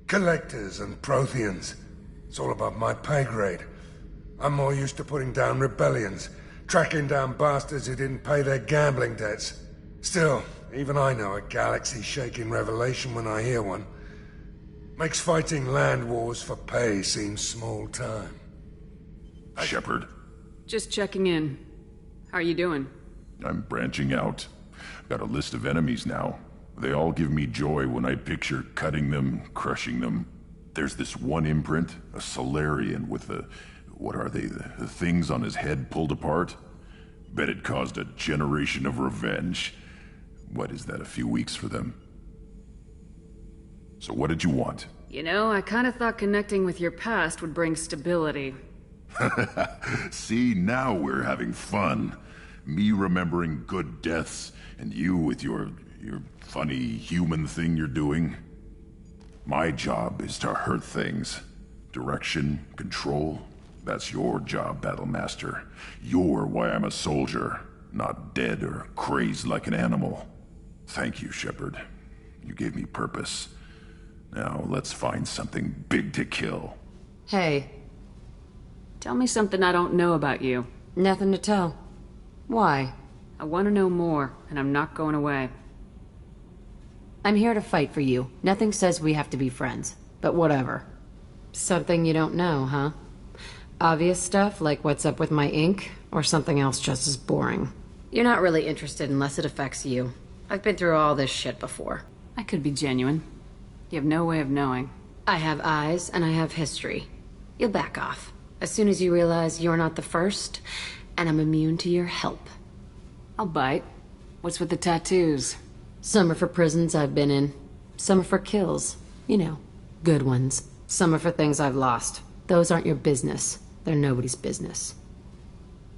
Collectors and Protheans. It's all above my pay grade. I'm more used to putting down rebellions, tracking down bastards who didn't pay their gambling debts. Still, even I know a galaxy-shaking revelation when I hear one. Makes fighting land wars for pay seem small time. Shepard. Just checking in. How are you doing? I'm branching out. Got a list of enemies now. They all give me joy when I picture cutting them, crushing them. There's this one imprint, a Solarian with the... what are they? The things on his head pulled apart? Bet it caused a generation of revenge. What is that, a few weeks for them? So what did you want? You know, I kinda thought connecting with your past would bring stability. See, now we're having fun. Me remembering good deaths, and you with your funny human thing you're doing. My job is to hurt things. Direction, control, that's your job, Battlemaster. You're why I'm a soldier, not dead or crazed like an animal. Thank you, Shepard. You gave me purpose. Now, let's find something big to kill. Hey. Tell me something I don't know about you. Nothing to tell. Why? I want to know more, and I'm not going away. I'm here to fight for you. Nothing says we have to be friends, but whatever. Something you don't know, huh? Obvious stuff, like what's up with my ink, or something else just as boring? You're not really interested unless it affects you. I've been through all this shit before. I could be genuine. You have no way of knowing. I have eyes, and I have history. You'll back off. As soon as you realize you're not the first, and I'm immune to your help. I'll bite. What's with the tattoos? Some are for prisons I've been in. Some are for kills. You know, good ones. Some are for things I've lost. Those aren't your business. They're nobody's business.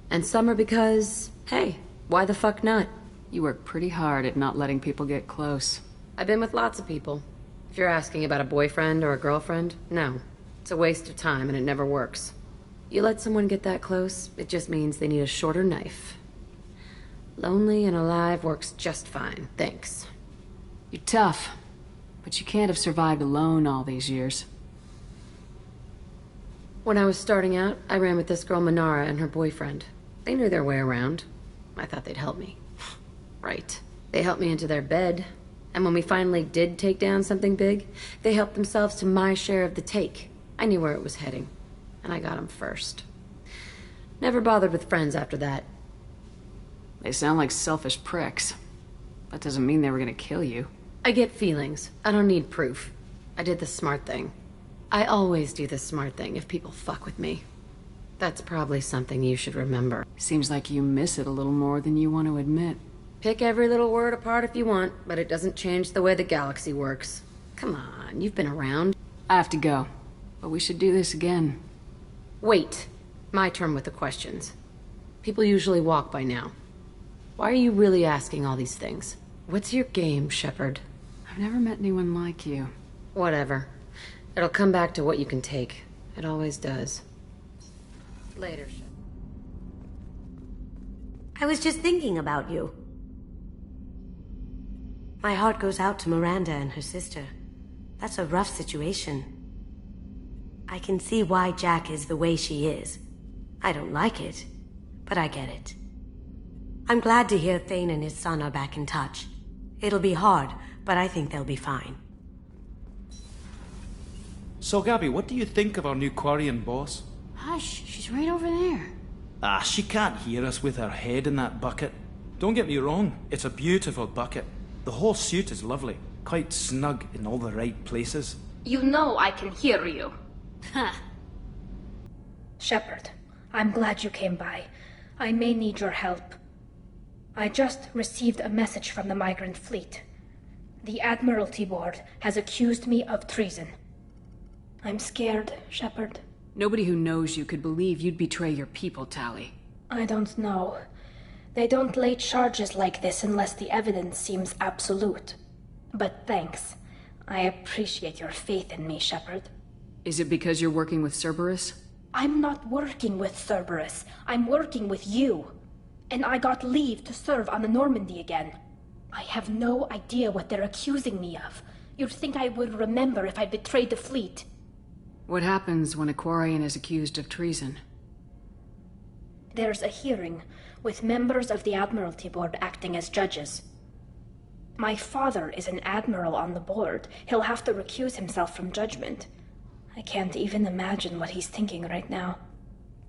And some are because, hey, why the fuck not? You work pretty hard at not letting people get close. I've been with lots of people. If you're asking about a boyfriend or a girlfriend, no. It's a waste of time and it never works. You let someone get that close, it just means they need a shorter knife. Lonely and alive works just fine, thanks. You're tough, but you can't have survived alone all these years. When I was starting out, I ran with this girl Minara and her boyfriend. They knew their way around. I thought they'd help me. Right. They helped me into their bed, and when we finally did take down something big, they helped themselves to my share of the take. I knew where it was heading, and I got them first. Never bothered with friends after that. They sound like selfish pricks. That doesn't mean they were gonna kill you. I get feelings. I don't need proof. I did the smart thing. I always do the smart thing if people fuck with me. That's probably something you should remember. Seems like you miss it a little more than you want to admit. Pick every little word apart if you want, but it doesn't change the way the galaxy works. Come on, you've been around. I have to go, but we should do this again. Wait. My turn with the questions. People usually walk by now. Why are you really asking all these things? What's your game, Shepard? I've never met anyone like you. Whatever. It'll come back to what you can take. It always does. Later, Shepard. I was just thinking about you. My heart goes out to Miranda and her sister. That's a rough situation. I can see why Jack is the way she is. I don't like it, but I get it. I'm glad to hear Thane and his son are back in touch. It'll be hard, but I think they'll be fine. So, Gabby, what do you think of our new Quarian boss? Hush, she's right over there. Ah, she can't hear us with her head in that bucket. Don't get me wrong, it's a beautiful bucket. The whole suit is lovely, quite snug in all the right places. You know I can hear you. Huh. Shepard, I'm glad you came by. I may need your help. I just received a message from the migrant fleet. The Admiralty Board has accused me of treason. I'm scared, Shepard. Nobody who knows you could believe you'd betray your people, Tali. I don't know. They don't lay charges like this unless the evidence seems absolute. But thanks. I appreciate your faith in me, Shepard. Is it because you're working with Cerberus? I'm not working with Cerberus. I'm working with you. And I got leave to serve on the Normandy again. I have no idea what they're accusing me of. You'd think I would remember if I betrayed the fleet. What happens when a Quarian is accused of treason? There's a hearing, with members of the Admiralty Board acting as judges. My father is an admiral on the board. He'll have to recuse himself from judgment. I can't even imagine what he's thinking right now.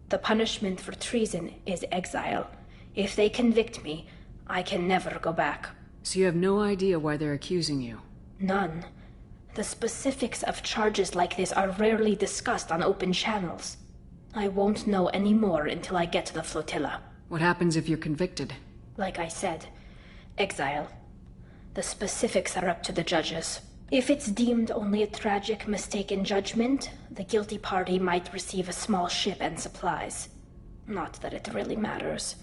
The punishment for treason is exile. If they convict me, I can never go back. So you have no idea why they're accusing you? None. The specifics of charges like this are rarely discussed on open channels. I won't know any more until I get to the flotilla. What happens if you're convicted? Like I said, exile. The specifics are up to the judges. If it's deemed only a tragic mistake in judgment, the guilty party might receive a small ship and supplies. Not that it really matters.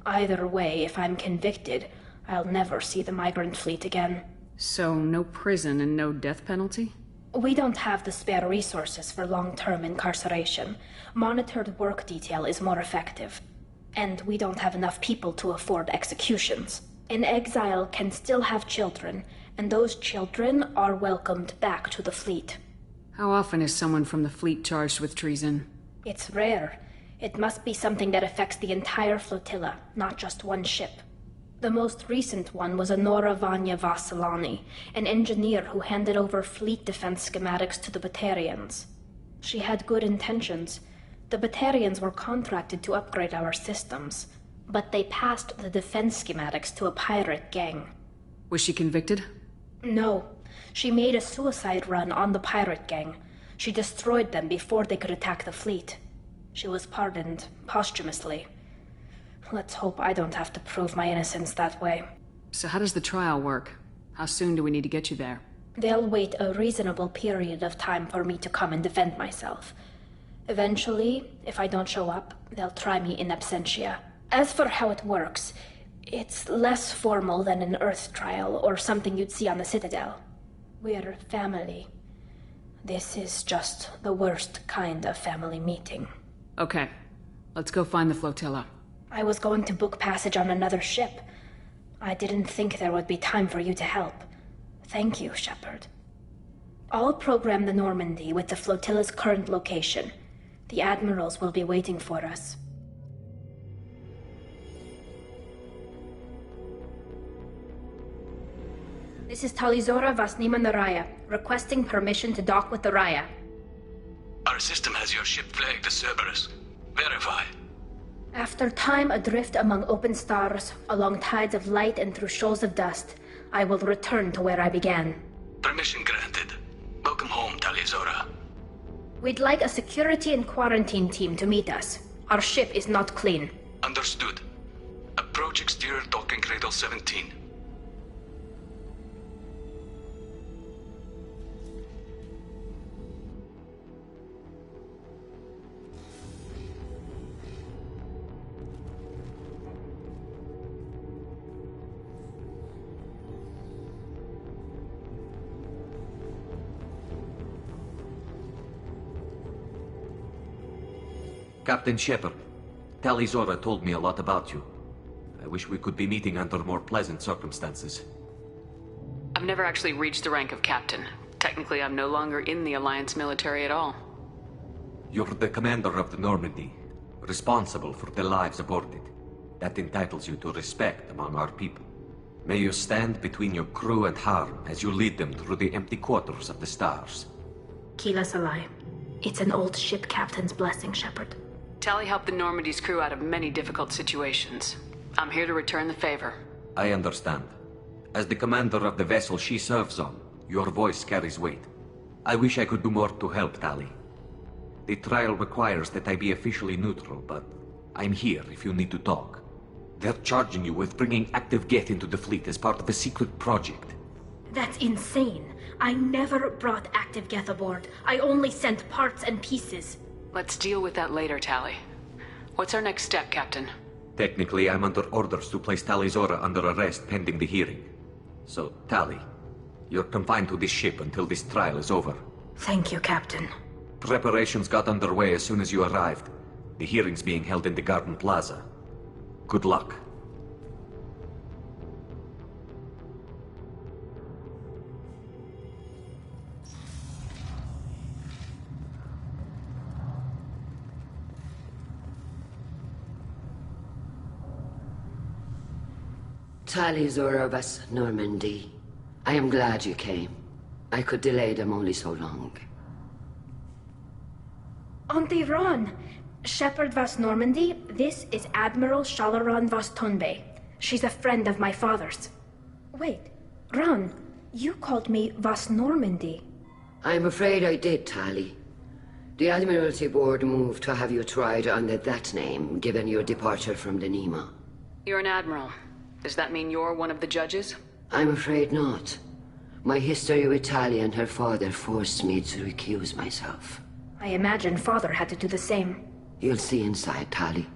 Either way, if I'm convicted, I'll never see the migrant fleet again. So no prison and no death penalty? We don't have the spare resources for long-term incarceration. Monitored work detail is more effective. And we don't have enough people to afford executions. An exile can still have children, and those children are welcomed back to the fleet. How often is someone from the fleet charged with treason? It's rare. It must be something that affects the entire flotilla, not just one ship. The most recent one was Honora Vanya Vassilani, an engineer who handed over fleet defense schematics to the Batarians. She had good intentions. The Batarians were contracted to upgrade our systems, but they passed the defense schematics to a pirate gang. Was she convicted? No. She made a suicide run on the pirate gang. She destroyed them before they could attack the fleet. She was pardoned posthumously. Let's hope I don't have to prove my innocence that way. So how does the trial work? How soon do we need to get you there? They'll wait a reasonable period of time for me to come and defend myself. Eventually, if I don't show up, they'll try me in absentia. As for how it works, it's less formal than an Earth trial or something you'd see on the Citadel. We're family. This is just the worst kind of family meeting. Okay, let's go find the flotilla. I was going to book passage on another ship. I didn't think there would be time for you to help. Thank you, Shepard. I'll program the Normandy with the flotilla's current location. The admirals will be waiting for us. This is Talizora Vasnima Naraya, requesting permission to dock with the Raya. Our system has your ship flagged as Cerberus. Verify. After time adrift among open stars, along tides of light and through shoals of dust, I will return to where I began. Permission granted. Welcome home, Talizora. We'd like a security and quarantine team to meet us. Our ship is not clean. Understood. Approach exterior docking cradle 17. Captain Shepard, Talizora told me a lot about you. I wish we could be meeting under more pleasant circumstances. I've never actually reached the rank of captain. Technically, I'm no longer in the Alliance military at all. You're the commander of the Normandy, responsible for the lives aboard it. That entitles you to respect among our people. May you stand between your crew and harm as you lead them through the empty quarters of the stars. Kila Salai. It's an old ship captain's blessing, Shepard. Tali helped the Normandy's crew out of many difficult situations. I'm here to return the favor. I understand. As the commander of the vessel she serves on, your voice carries weight. I wish I could do more to help, Tali. The trial requires that I be officially neutral, but I'm here if you need to talk. They're charging you with bringing active geth into the fleet as part of a secret project. That's insane. I never brought active geth aboard. I only sent parts and pieces. Let's deal with that later, Tali. What's our next step, Captain? Technically, I'm under orders to place Talizora under arrest pending the hearing. So, Tali, you're confined to this ship until this trial is over. Thank you, Captain. Preparations got underway as soon as you arrived. The hearing's being held in the Garden Plaza. Good luck. Tali Zora vas Normandy. I am glad you came. I could delay them only so long. Auntie Ron, Shepard vas Normandy, this is Admiral Shalaran vas Tonbe. She's a friend of my father's. Wait, Ron, you called me vas Normandy. I'm afraid I did, Tali. The Admiralty Board moved to have you tried under that name, given your departure from the Nima. You're an admiral. Does that mean you're one of the judges? I'm afraid not. My history with Tali and her father forced me to recuse myself. I imagine father had to do the same. You'll see inside, Tali.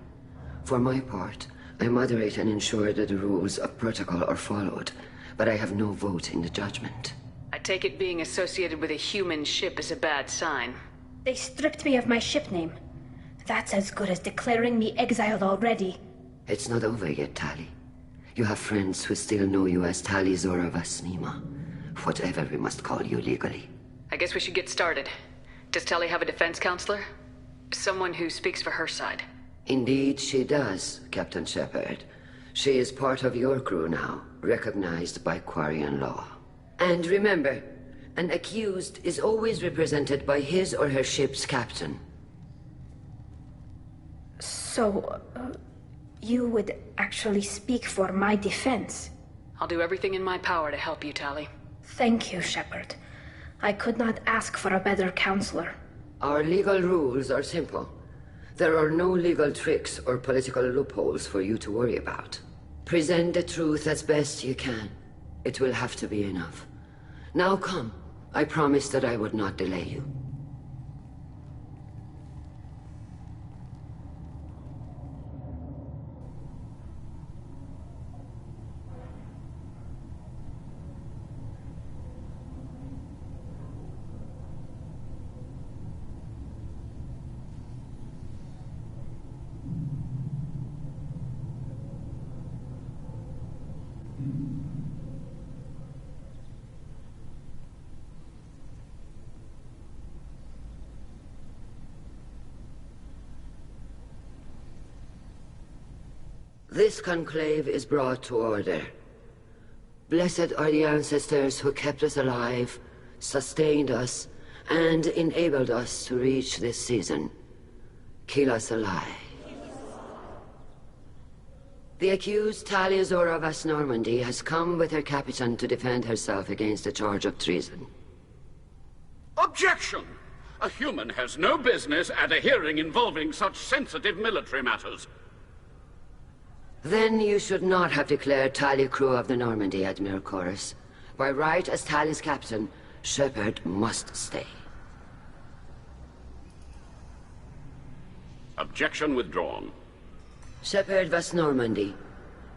For my part, I moderate and ensure that the rules of protocol are followed, but I have no vote in the judgment. I take it being associated with a human ship is a bad sign. They stripped me of my ship name. That's as good as declaring me exiled already. It's not over yet, Tali. You have friends who still know you as Tali Zora vas Nima. Whatever we must call you legally. I guess we should get started. Does Tali have a defense counselor? Someone who speaks for her side. Indeed she does, Captain Shepard. She is part of your crew now, recognized by Quarian law. And remember, an accused is always represented by his or her ship's captain. So, you would actually speak for my defense? I'll do everything in my power to help you, Tali. Thank you, Shepard. I could not ask for a better counselor. Our legal rules are simple. There are no legal tricks or political loopholes for you to worry about. Present the truth as best you can. It will have to be enough. Now come. I promised that I would not delay you. This conclave is brought to order. Blessed are the ancestors who kept us alive, sustained us, and enabled us to reach this season. Keep us alive. The accused Tali Zora vas Normandy has come with her captain to defend herself against a charge of treason. Objection! A human has no business at a hearing involving such sensitive military matters. Then you should not have declared Tali crew of the Normandy, Admiral Chorus. By right as Tali's captain, Shepard must stay. Objection withdrawn. Shepard vas Normandy.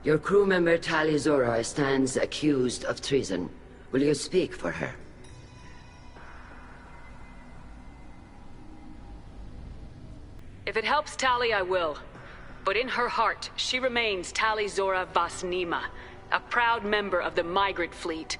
Your crew member Tali Zora stands accused of treason. Will you speak for her? If it helps Tali, I will. But in her heart, she remains Tali Zora vas Nima, a proud member of the migrant fleet.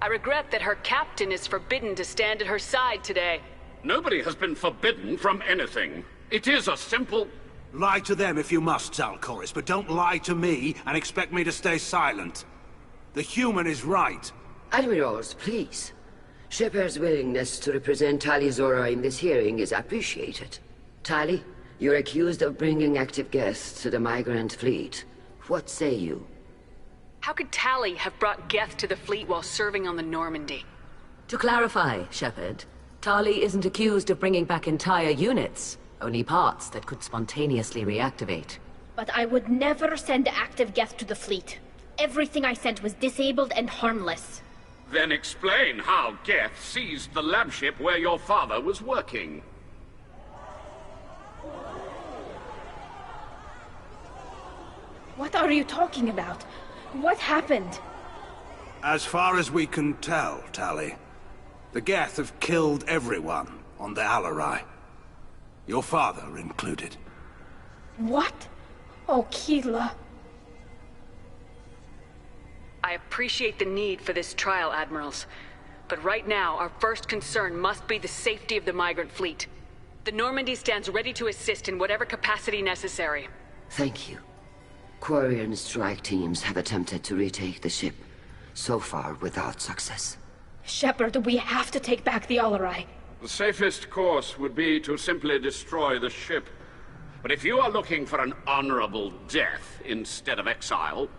I regret that her captain is forbidden to stand at her side today. Nobody has been forbidden from anything. It is a simple... Lie to them if you must, Zalcoris, but don't lie to me and expect me to stay silent. The human is right. Admirals, please. Shepard's willingness to represent Tali Zora in this hearing is appreciated. Tali, you're accused of bringing active geth to the migrant fleet. What say you? How could Tali have brought geth to the fleet while serving on the Normandy? To clarify, Shepard, Tali isn't accused of bringing back entire units, only parts that could spontaneously reactivate. But I would never send active geth to the fleet. Everything I sent was disabled and harmless. Then explain how geth seized the lab ship where your father was working. What are you talking about? What happened? As far as we can tell, Tali, the geth have killed everyone on the Alarai. Your father included. What? Oh, Keela. I appreciate the need for this trial, Admirals. But right now, our first concern must be the safety of the migrant fleet. The Normandy stands ready to assist in whatever capacity necessary. Thank you. Quarian strike teams have attempted to retake the ship, so far without success. Shepard, we have to take back the Alarai. The safest course would be to simply destroy the ship. But if you are looking for an honorable death instead of exile...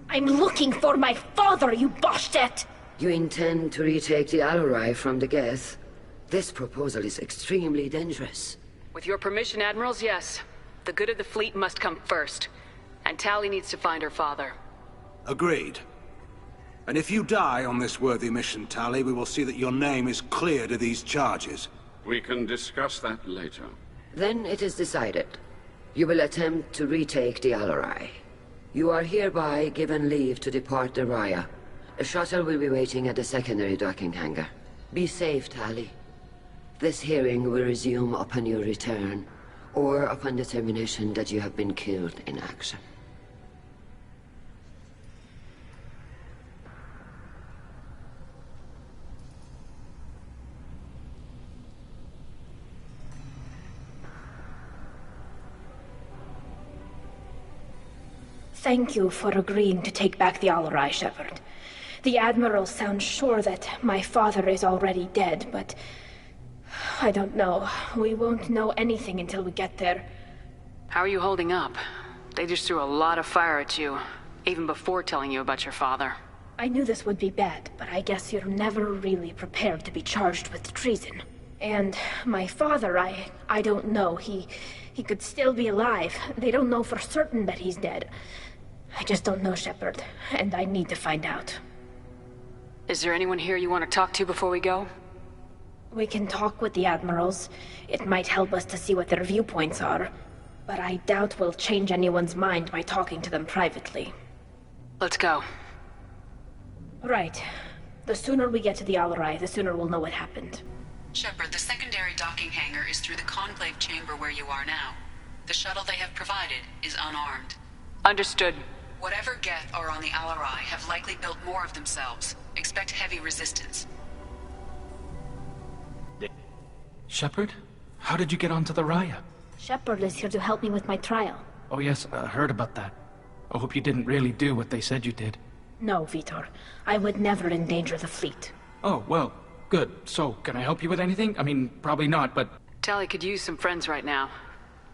I'm looking for my father, you Bastet! You intend to retake the Alarai from the geth? This proposal is extremely dangerous. With your permission, Admirals, yes. The good of the fleet must come first. And Tali needs to find her father. Agreed. And if you die on this worthy mission, Tali, we will see that your name is cleared of these charges. We can discuss that later. Then it is decided. You will attempt to retake the Alarai. You are hereby given leave to depart the Raya. A shuttle will be waiting at the secondary docking hangar. Be safe, Tali. This hearing will resume upon your return, or upon determination that you have been killed in action. Thank you for agreeing to take back the Alarai, Shepard. The Admiral sounds sure that my father is already dead, but... I don't know. We won't know anything until we get there. How are you holding up? They just threw a lot of fire at you, even before telling you about your father. I knew this would be bad, but I guess you're never really prepared to be charged with treason. And my father, I don't know. He could still be alive. They don't know for certain that he's dead. I just don't know, Shepard, and I need to find out. Is there anyone here you want to talk to before we go? We can talk with the Admirals. It might help us to see what their viewpoints are. But I doubt we'll change anyone's mind by talking to them privately. Let's go. Right. The sooner we get to the Alarai, the sooner we'll know what happened. Shepard, the secondary docking hangar is through the conclave chamber where you are now. The shuttle they have provided is unarmed. Understood. Whatever geth are on the Alarai have likely built more of themselves. Expect heavy resistance. Shepard? How did you get onto the Raya? Shepard is here to help me with my trial. Oh yes, I heard about that. I hope you didn't really do what they said you did. No, Vitor. I would never endanger the fleet. Oh, well, good. So, can I help you with anything? I mean, probably not, but... Tali could use some friends right now.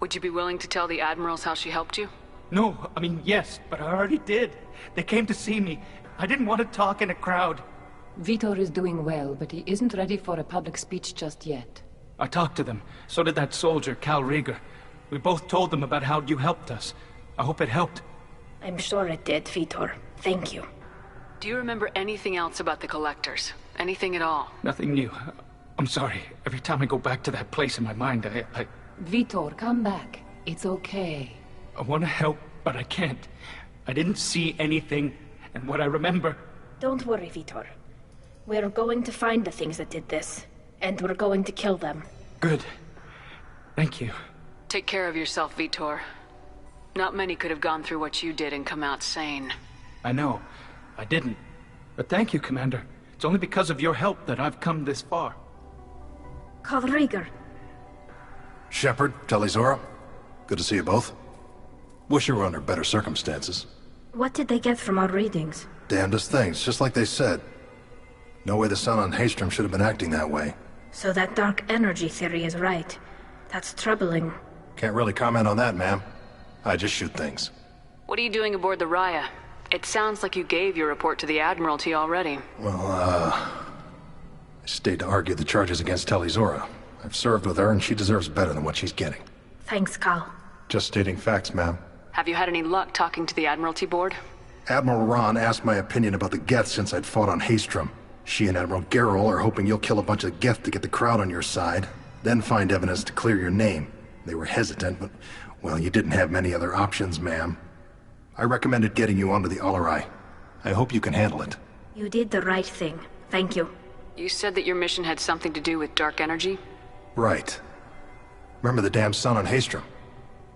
Would you be willing to tell the Admirals how she helped you? No, I mean, yes, but I already did. They came to see me. I didn't want to talk in a crowd. Vitor is doing well, but he isn't ready for a public speech just yet. I talked to them. So did that soldier, Cal Rieger. We both told them about how you helped us. I hope it helped. I'm sure it did, Vitor. Thank you. Do you remember anything else about the Collectors? Anything at all? Nothing new. I'm sorry. Every time I go back to that place in my mind, I... Vitor, come back. It's okay. I want to help, but I can't. I didn't see anything, and what I remember... Don't worry, Vitor. We're going to find the things that did this, and we're going to kill them. Good. Thank you. Take care of yourself, Vitor. Not many could have gone through what you did and come out sane. I know. I didn't. But thank you, Commander. It's only because of your help that I've come this far. Call Rieger. Shepard, Talizora. Good to see you both. Wish you were under better circumstances. What did they get from our readings? Damnedest things, just like they said. No way the sun on Haystrom should have been acting that way. So that dark energy theory is right. That's troubling. Can't really comment on that, ma'am. I just shoot things. What are you doing aboard the Raya? It sounds like you gave your report to the Admiralty already. Well, I stayed to argue the charges against Talizora. I've served with her, and she deserves better than what she's getting. Thanks, Cal. Just stating facts, ma'am. Have you had any luck talking to the Admiralty board? Admiral Ron asked my opinion about the geth since I'd fought on Haystrom. She and Admiral Garrus are hoping you'll kill a bunch of geth to get the crowd on your side, then find evidence to clear your name. They were hesitant, but, well, you didn't have many other options, ma'am. I recommended getting you onto the Alarai. I hope you can handle it. You did the right thing. Thank you. You said that your mission had something to do with dark energy? Right. Remember the damn sun on Haystrom?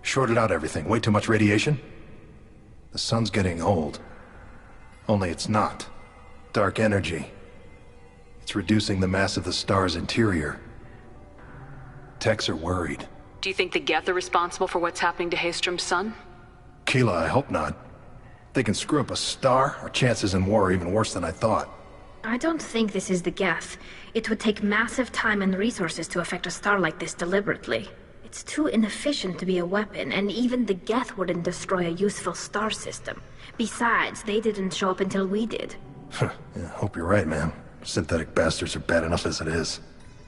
Shorted out everything. Way too much radiation? The sun's getting old. Only it's not. Dark energy. It's reducing the mass of the star's interior. Techs are worried. Do you think the Geth are responsible for what's happening to Haystrom's sun? Keela, I hope not. they can screw up a star, our chances in war are even worse than I thought. I don't think this is the geth. It would take massive time and resources to affect a star like this deliberately. It's too inefficient to be a weapon, and even the geth wouldn't destroy a useful star system. Besides, they didn't show up until we did. Yeah, hope you're right, man. Synthetic bastards are bad enough as it is.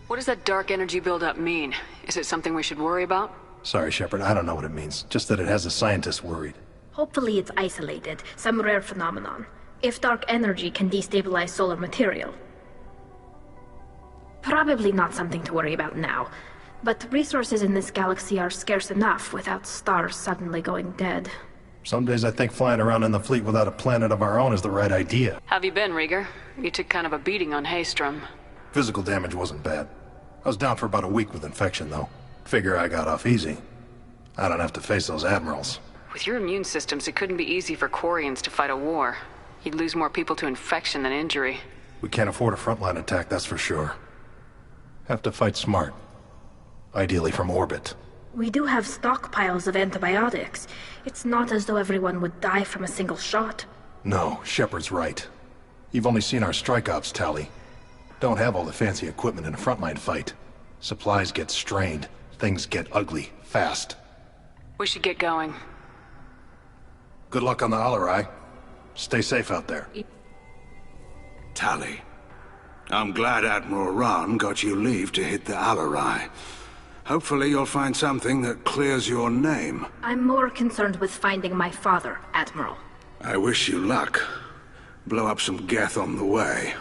What does that dark energy buildup mean? Is it something we should worry about? Sorry, Shepard, I don't know what it means. Just that it has the scientists worried. Hopefully it's isolated, some rare phenomenon. If dark energy can destabilize solar material. Probably not something to worry about now. But resources in this galaxy are scarce enough without stars suddenly going dead. Some days I think flying around in the fleet without a planet of our own is the right idea. How have you been, Rieger? You took kind of a beating on Haystrom. Physical damage wasn't bad. I was down for about a week with infection, though. Figure I got off easy. I don't have to face those admirals. With your immune systems, it couldn't be easy for Quarians to fight a war. You'd lose more people to infection than injury. We can't afford a frontline attack, that's for sure. Have to fight smart. Ideally from orbit. We do have stockpiles of antibiotics. It's not as though everyone would die from a single shot. No, Shepard's right. You've only seen our strike ops tally. Don't have all the fancy equipment in a frontline fight. Supplies get strained. Things get ugly, fast. We should get going. Good luck on the Alarai. Stay safe out there. Tali, I'm glad Admiral Rahn got you leave to hit the Alarai. Hopefully you'll find something that clears your name. I'm more concerned with finding my father, Admiral. I wish you luck. Blow up some geth on the way.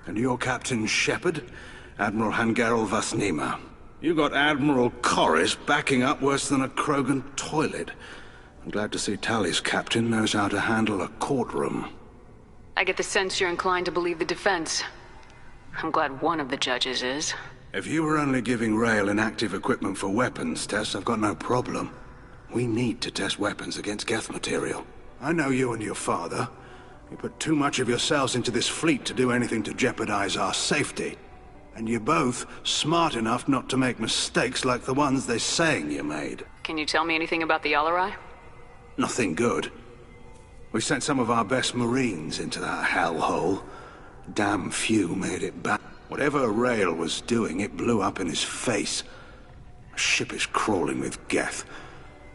And you're Captain Shepard, Admiral Hangarel Vasnima. You got Admiral Corris backing up worse than a Krogan toilet. I'm glad to see Tali's captain knows how to handle a courtroom. I get the sense you're inclined to believe the defense. I'm glad one of the judges is. If you were only giving Rail inactive equipment for weapons tests, I've got no problem. We need to test weapons against geth material. I know you and your father. You put too much of yourselves into this fleet to do anything to jeopardize our safety. And you're both smart enough not to make mistakes like the ones they're saying you made. Can you tell me anything about the Alarai? Nothing good. We sent some of our best Marines into that hellhole. Damn few made it back. Whatever Rail was doing, it blew up in his face. The ship is crawling with geth.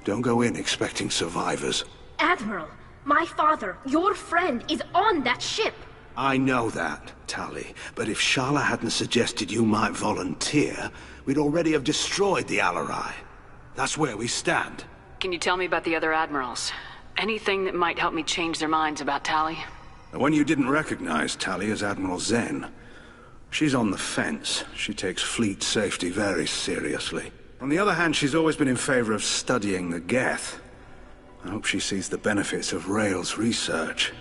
Don't go in expecting survivors. Admiral, my father, your friend, is on that ship. I know that, Tali, but if Shala hadn't suggested you might volunteer, we'd already have destroyed the Alarai. That's where we stand. Can you tell me about the other admirals? Anything that might help me change their minds about Tali? The one you didn't recognize, Tali, is Admiral Zen. She's on the fence. She takes fleet safety very seriously. On the other hand, she's always been in favor of studying the geth. I hope she sees the benefits of Rail's research.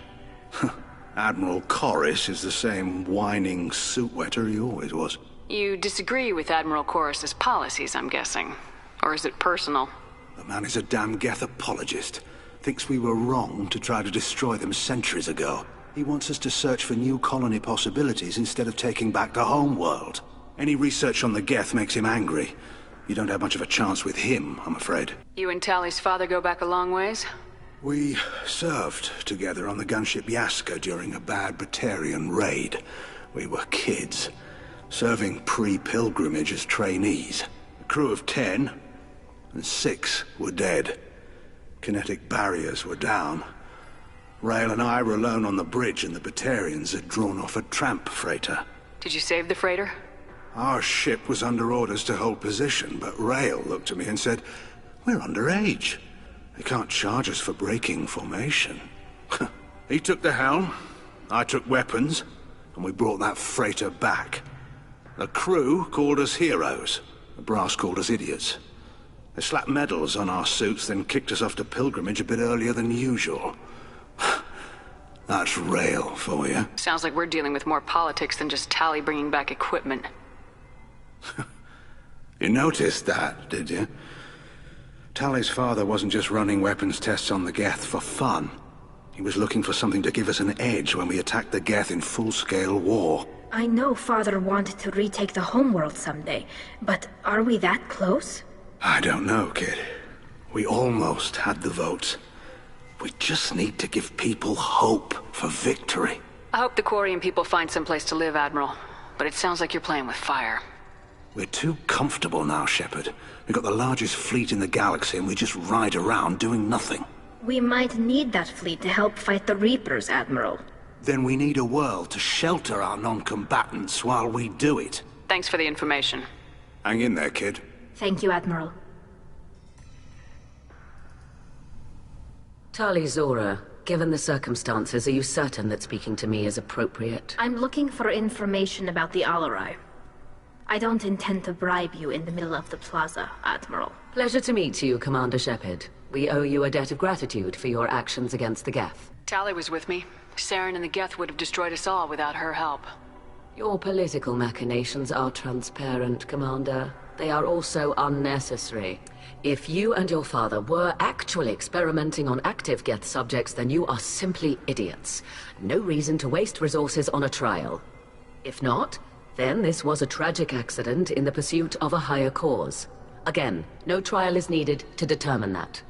Admiral Corris is the same whining suit-wetter he always was. You disagree with Admiral Corris's policies, I'm guessing. Or is it personal? The man is a damn geth apologist. Thinks we were wrong to try to destroy them centuries ago. He wants us to search for new colony possibilities instead of taking back the home world. Any research on the geth makes him angry. You don't have much of a chance with him, I'm afraid. You and Tali's father go back a long ways? We served together on the gunship Yaska during a bad Batarian raid. We were kids, serving pre-pilgrimage as trainees. A crew of 10, and 6 were dead. Kinetic barriers were down. Rail and I were alone on the bridge, and the Batarians had drawn off a tramp freighter. Did you save the freighter? Our ship was under orders to hold position, but Rail looked at me and said, "We're underage. They can't charge us for breaking formation." He took the helm, I took weapons, and we brought that freighter back. The crew called us heroes. The brass called us idiots. They slapped medals on our suits, then kicked us off to pilgrimage a bit earlier than usual. That's Rail for you. Sounds like we're dealing with more politics than just Tali bringing back equipment. You noticed that, did you? Tali's father wasn't just running weapons tests on the geth for fun. He was looking for something to give us an edge when we attacked the geth in full-scale war. I know Father wanted to retake the homeworld someday, but are we that close? I don't know, kid. We almost had the votes. We just need to give people hope for victory. I hope the Quarian people find someplace to live, Admiral. But it sounds like you're playing with fire. We're too comfortable now, Shepard. We've got the largest fleet in the galaxy and we just ride around doing nothing. We might need that fleet to help fight the Reapers, Admiral. Then we need a world to shelter our non-combatants while we do it. Thanks for the information. Hang in there, kid. Thank you, Admiral. Tali Zora, given the circumstances, are you certain that speaking to me is appropriate? I'm looking for information about the Alarai. I don't intend to bribe you in the middle of the plaza, Admiral. Pleasure to meet you, Commander Shepard. We owe you a debt of gratitude for your actions against the geth. Tali was with me. Saren and the geth would have destroyed us all without her help. Your political machinations are transparent, Commander. They are also unnecessary. If you and your father were actually experimenting on active geth subjects, then you are simply idiots. No reason to waste resources on a trial. If not, then this was a tragic accident in the pursuit of a higher cause. Again, no trial is needed to determine that.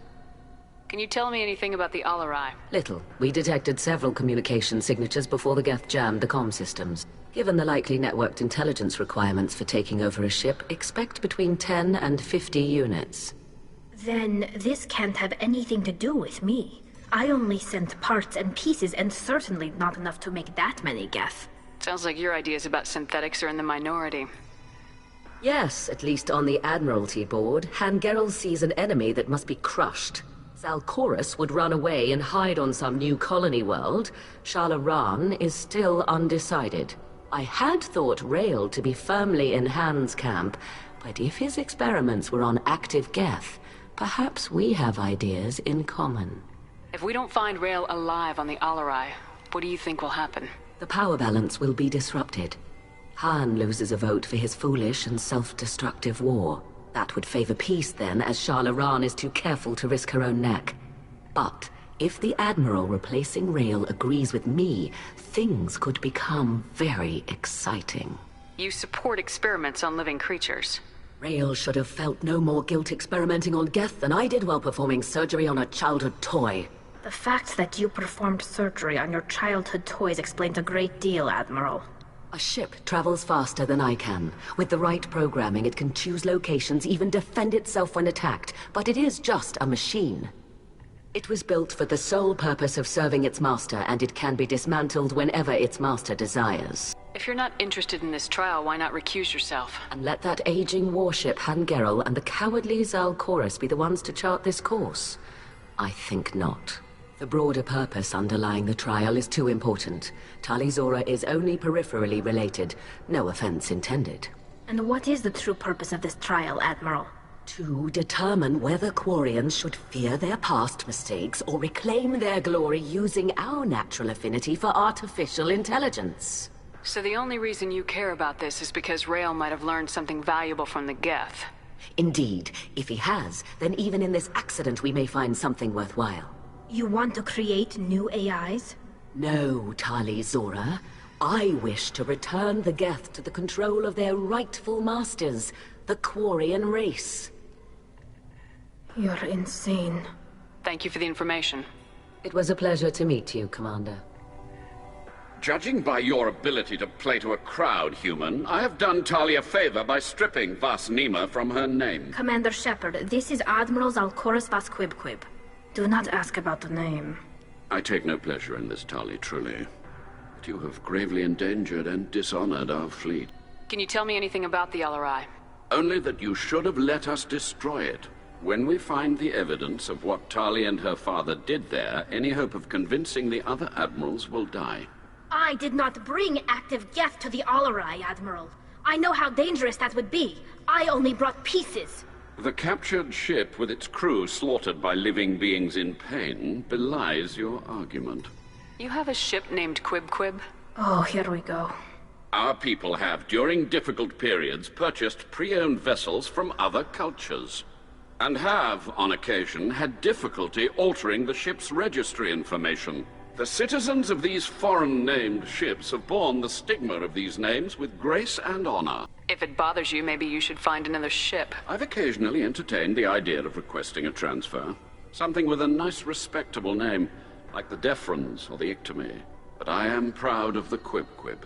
Can you tell me anything about the Alarai? Little. We detected several communication signatures before the geth jammed the comm systems. Given the likely networked intelligence requirements for taking over a ship, expect between 10 and 50 units. Then this can't have anything to do with me. I only sent parts and pieces, and certainly not enough to make that many geth. Sounds like your ideas about synthetics are in the minority. Yes, at least on the Admiralty board, Han Gerrel sees an enemy that must be crushed. Zalcorus would run away and hide on some new colony world. Shala Raan is still undecided. I had thought Rael to be firmly in Han's camp, but if his experiments were on active geth, perhaps we have ideas in common. If we don't find Rael alive on the Alarai, what do you think will happen? The power balance will be disrupted. Han loses a vote for his foolish and self-destructive war. That would favor peace then, as Shala Raan is too careful to risk her own neck. But if the Admiral replacing Rael agrees with me, things could become very exciting. You support experiments on living creatures. Rael should have felt no more guilt experimenting on geth than I did while performing surgery on a childhood toy. The fact that you performed surgery on your childhood toys explains a great deal, Admiral. A ship travels faster than I can. With the right programming, it can choose locations, even defend itself when attacked. But it is just a machine. It was built for the sole purpose of serving its master, and it can be dismantled whenever its master desires. If you're not interested in this trial, why not recuse yourself? And let that aging warship Han Gerrel and the cowardly Zalcorus be the ones to chart this course? I think not. The broader purpose underlying the trial is too important. Tali Zora is only peripherally related. No offense intended. And what is the true purpose of this trial, Admiral? To determine whether Quarians should fear their past mistakes or reclaim their glory using our natural affinity for artificial intelligence. So the only reason you care about this is because Rael might have learned something valuable from the geth. Indeed. If he has, then even in this accident we may find something worthwhile. You want to create new AIs? No, Tali Zora. I wish to return the geth to the control of their rightful masters, the Quarian race. You're insane. Thank you for the information. It was a pleasure to meet you, Commander. Judging by your ability to play to a crowd, human, I have done Tali a favor by stripping Vasnima from her name. Commander Shepard, this is Admiral Zalcorus Vasquibquib. Do not ask about the name. I take no pleasure in this, Tali, truly. But you have gravely endangered and dishonored our fleet. Can you tell me anything about the Alarai? Only that you should have let us destroy it. When we find the evidence of what Tali and her father did there, any hope of convincing the other admirals will die. I did not bring active geth to the Alarai, Admiral. I know how dangerous that would be. I only brought pieces. The captured ship with its crew slaughtered by living beings in pain belies your argument. You have a ship named Quib? Oh, here we go. Our people have, during difficult periods, purchased pre-owned vessels from other cultures, and have, on occasion, had difficulty altering the ship's registry information. The citizens of these foreign-named ships have borne the stigma of these names with grace and honor. If it bothers you, maybe you should find another ship. I've occasionally entertained the idea of requesting a transfer. Something with a nice, respectable name, like the Deferens or the Ictomy. But I am proud of the Quib-Quib,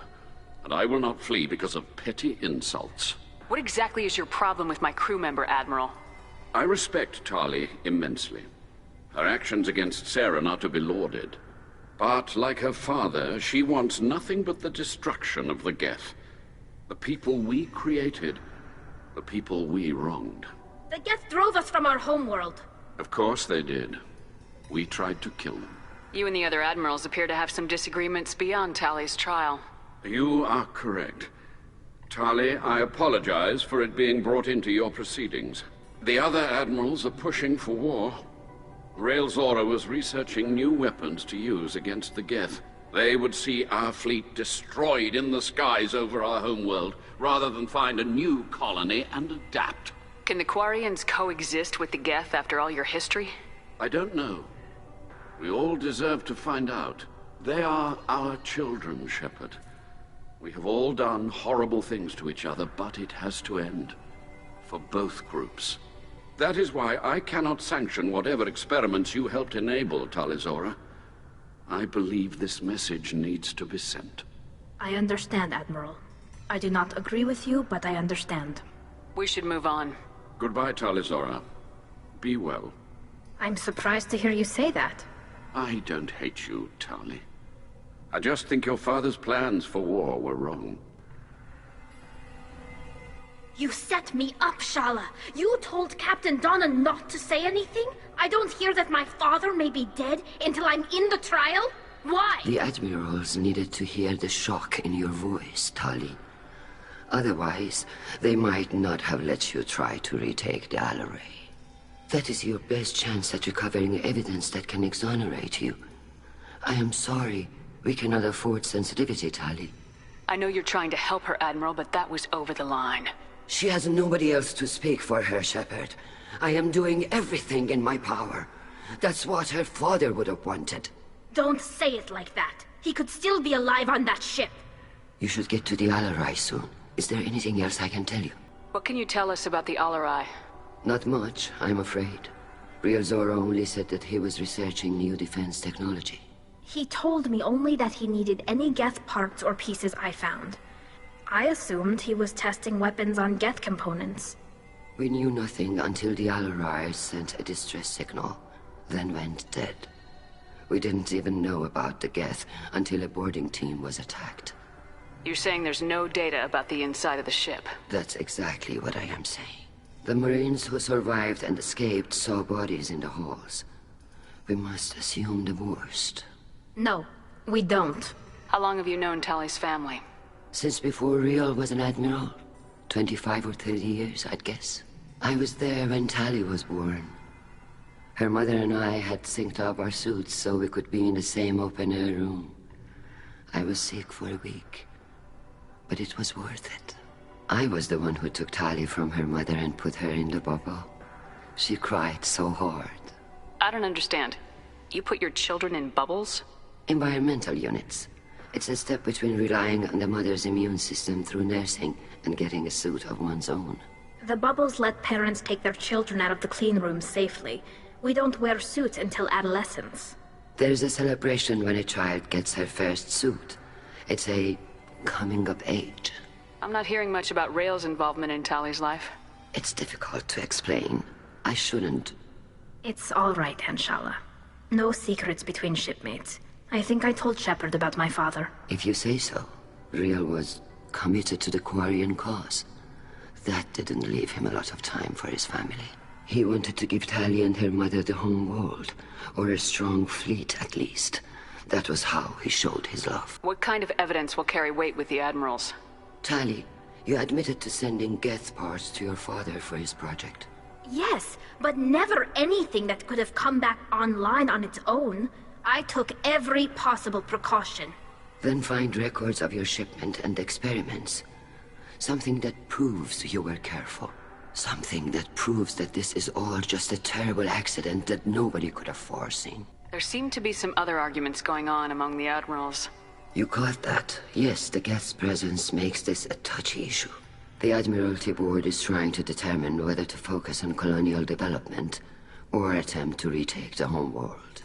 and I will not flee because of petty insults. What exactly is your problem with my crew member, Admiral? I respect Tali immensely. Her actions against Saren are to be lauded. But, like her father, she wants nothing but the destruction of the geth. The people we created. The people we wronged. The geth drove us from our homeworld. Of course they did. We tried to kill them. You and the other admirals appear to have some disagreements beyond Tali's trial. You are correct. Tali, I apologize for it being brought into your proceedings. The other admirals are pushing for war. Rael Zora was researching new weapons to use against the geth. They would see our fleet destroyed in the skies over our homeworld, rather than find a new colony and adapt. Can the Quarians coexist with the geth after all your history? I don't know. We all deserve to find out. They are our children, Shepard. We have all done horrible things to each other, but it has to end. For both groups. That is why I cannot sanction whatever experiments you helped enable, Tali Zora. I believe this message needs to be sent. I understand, Admiral. I do not agree with you, but I understand. We should move on. Goodbye, Tali Zora. Be well. I'm surprised to hear you say that. I don't hate you, Tali. I just think your father's plans for war were wrong. You set me up, Shala. You told Captain Donna not to say anything? I don't hear that my father may be dead until I'm in the trial? Why? The admirals needed to hear the shock in your voice, Tali. Otherwise, they might not have let you try to retake the Alaray. That is your best chance at recovering evidence that can exonerate you. I am sorry. We cannot afford sensitivity, Tali. I know you're trying to help her, Admiral, but that was over the line. She has nobody else to speak for her, Shepard. I am doing everything in my power. That's what her father would have wanted. Don't say it like that. He could still be alive on that ship. You should get to the Alarai soon. Is there anything else I can tell you? What can you tell us about the Alarai? Not much, I'm afraid. Rael Zora only said that he was researching new defense technology. He told me only that he needed any geth parts or pieces I found. I assumed he was testing weapons on geth components. We knew nothing until the Alarai sent a distress signal, then went dead. We didn't even know about the geth until a boarding team was attacked. You're saying there's no data about the inside of the ship? That's exactly what I am saying. The Marines who survived and escaped saw bodies in the halls. We must assume the worst. No, we don't. How long have you known Tali's family? Since before Rael was an admiral. 25 or 30 years, I'd guess. I was there when Tali was born. Her mother and I had synced up our suits so we could be in the same open-air room. I was sick for a week, but it was worth it. I was the one who took Tali from her mother and put her in the bubble. She cried so hard. I don't understand. You put your children in bubbles? Environmental units. It's a step between relying on the mother's immune system through nursing and getting a suit of one's own. The bubbles let parents take their children out of the clean room safely. We don't wear suits until adolescence. There's a celebration when a child gets her first suit. It's a coming of age. I'm not hearing much about Rael's involvement in Tali's life. It's difficult to explain. I shouldn't. It's all right, Anshala. No secrets between shipmates. I think I told Shepard about my father. If you say so. Rael was committed to the Quarian cause. That didn't leave him a lot of time for his family. He wanted to give Tali and her mother the home world, or a strong fleet at least. That was how he showed his love. What kind of evidence will carry weight with the admirals? Tali, you admitted to sending geth parts to your father for his project. Yes, but never anything that could have come back online on its own. I took every possible precaution. Then find records of your shipment and experiments. Something that proves you were careful. Something that proves that this is all just a terrible accident that nobody could have foreseen. There seem to be some other arguments going on among the admirals. You caught that? Yes, the geth's presence makes this a touchy issue. The Admiralty Board is trying to determine whether to focus on colonial development or attempt to retake the homeworld.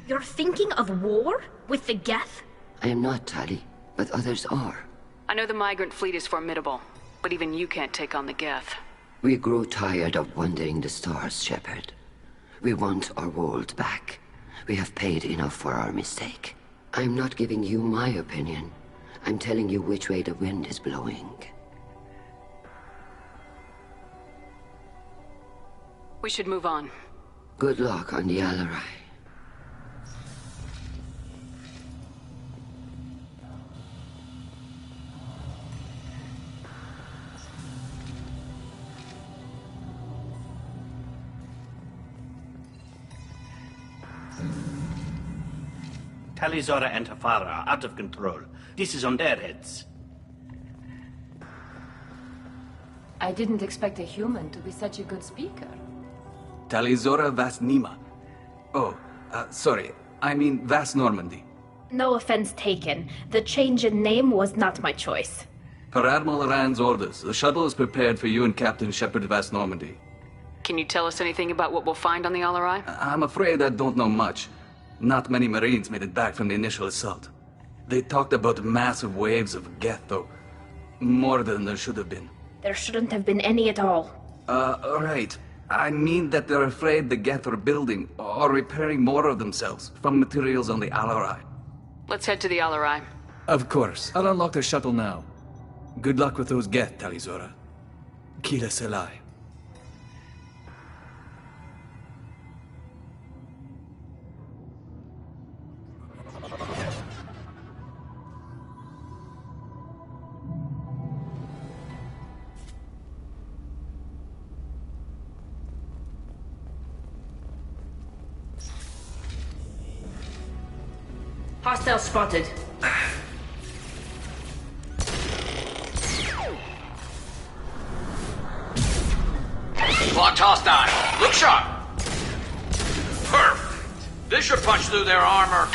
You're thinking of war? With the geth? I am not, Tali, but others are. I know the migrant fleet is formidable, but even you can't take on the geth. We grow tired of wandering the stars, Shepard. We want our world back. We have paid enough for our mistake. I'm not giving you my opinion. I'm telling you which way the wind is blowing. We should move on. Good luck on the Alarai. Tali, Zora, and Tafara are out of control. This is on their heads. I didn't expect a human to be such a good speaker. Tali Zora Vas Nima. Oh, sorry. I mean Vas Normandy. No offense taken. The change in name was not my choice. Per Admiral Rand's orders, the shuttle is prepared for you and Captain Shepard Vas Normandy. Can you tell us anything about what we'll find on the Alarai? I'm afraid I don't know much. Not many Marines made it back from the initial assault. They talked about massive waves of geth, though. More than there should have been. There shouldn't have been any at all. Right. I mean that they're afraid the geth are building or repairing more of themselves from materials on the Alarai. Let's head to the Alarai. Of course. I'll unlock the shuttle now. Good luck with those geth, Tali Zora. Kila Selai. Hostile spotted. Clocked hostile. Look sharp. Perfect. This should punch through their armor.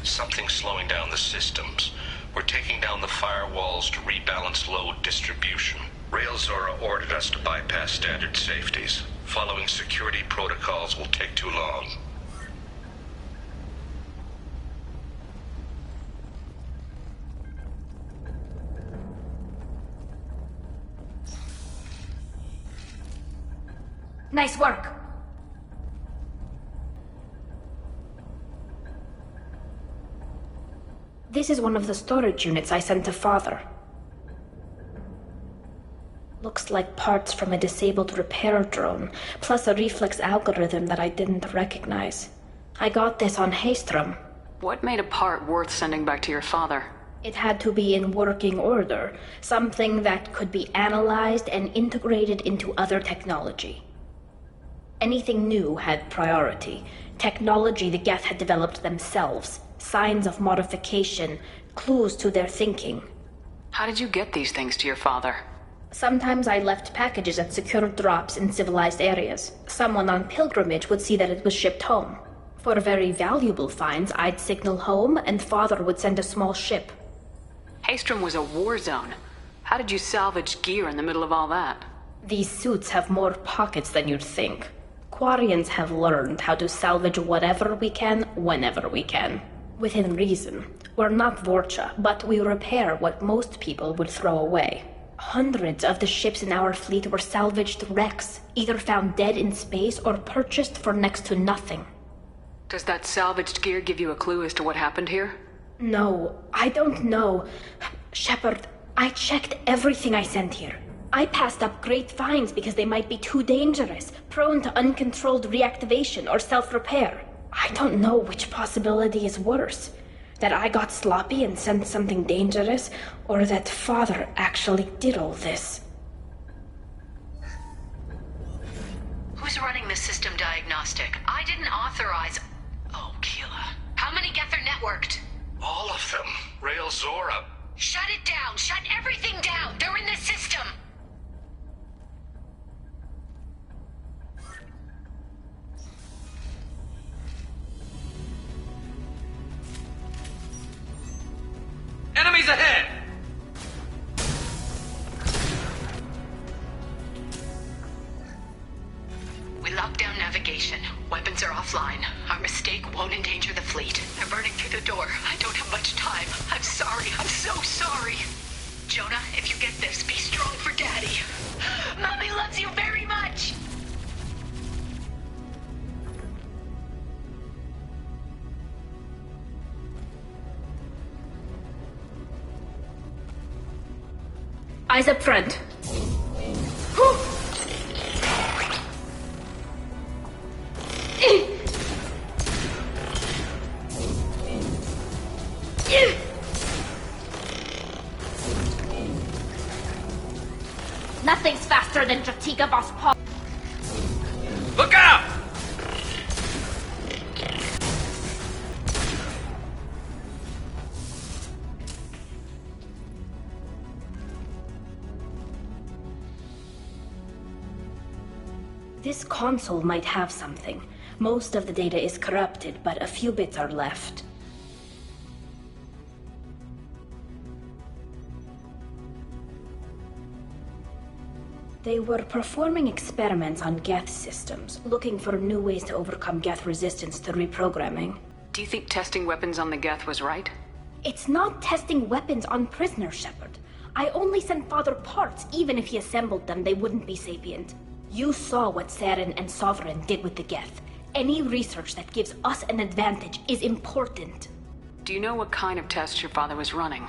Something's slowing down the systems. We're taking down the firewalls to rebalance load distribution. Rail Zora ordered us to bypass standard safeties. Following security protocols will take too long. Nice work. This is one of the storage units I sent to Father. Looks like parts from a disabled repair drone, plus a reflex algorithm that I didn't recognize. I got this on Haystrom. What made a part worth sending back to your father? It had to be in working order, something that could be analyzed and integrated into other technology. Anything new had priority. Technology the geth had developed themselves. Signs of modification, clues to their thinking. How did you get these things to your father? Sometimes I left packages at secure drops in civilized areas. Someone on pilgrimage would see that it was shipped home. For very valuable finds, I'd signal home, and Father would send a small ship. Haystrom was a war zone. How did you salvage gear in the middle of all that? These suits have more pockets than you'd think. Quarians have learned how to salvage whatever we can, whenever we can. Within reason. We're not Vorcha, but we repair what most people would throw away. Hundreds of the ships in our fleet were salvaged wrecks, either found dead in space or purchased for next to nothing. Does that salvaged gear give you a clue as to what happened here? No, I don't know. Shepard, I checked everything I sent here. I passed up great finds because they might be too dangerous, prone to uncontrolled reactivation or self-repair. I don't know which possibility is worse. That I got sloppy and sent something dangerous, or that Father actually did all this. Who's running the system diagnostic? I didn't authorize... Oh, Keela. How many geth are networked? All of them. Rail Zora. Shut it down! Shut everything down! They're in the system! Lock down navigation. Weapons are offline. Our mistake won't endanger the fleet. They're burning through the door. I don't have much time. I'm sorry. I'm so sorry. Jonah, if you get this, be strong for Daddy. Mommy loves you very much! Eyes up front. Nothing's faster than Jatika Boss Paul. Look out! This console might have something. Most of the data is corrupted, but a few bits are left. They were performing experiments on geth systems, looking for new ways to overcome geth resistance to reprogramming. Do you think testing weapons on the geth was right? It's not testing weapons on prisoners, Shepard. I only sent Father parts. Even if he assembled them, they wouldn't be sapient. You saw what Saren and Sovereign did with the geth. Any research that gives us an advantage is important. Do you know what kind of tests your father was running?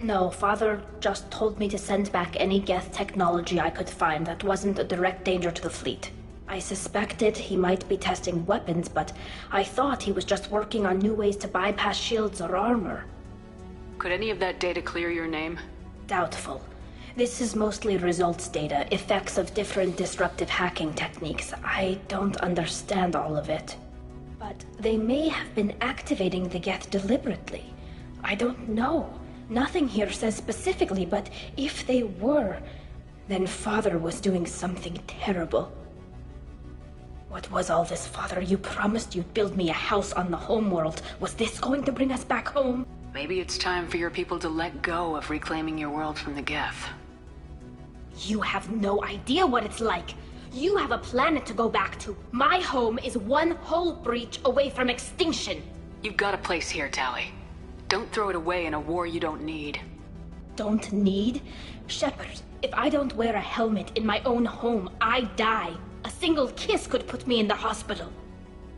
No, Father just told me to send back any geth technology I could find that wasn't a direct danger to the fleet. I suspected he might be testing weapons, but I thought he was just working on new ways to bypass shields or armor. Could any of that data clear your name? Doubtful. This is mostly results data, effects of different disruptive hacking techniques. I don't understand all of it. But they may have been activating the geth deliberately. I don't know. Nothing here says specifically, but if they were, then Father was doing something terrible. What was all this, Father? You promised you'd build me a house on the homeworld. Was this going to bring us back home? Maybe it's time for your people to let go of reclaiming your world from the geth. You have no idea what it's like. You have a planet to go back to. My home is one hull breach away from extinction. You've got a place here, Tali. Don't throw it away in a war you don't need. Don't need? Shepard, if I don't wear a helmet in my own home, I die. A single kiss could put me in the hospital.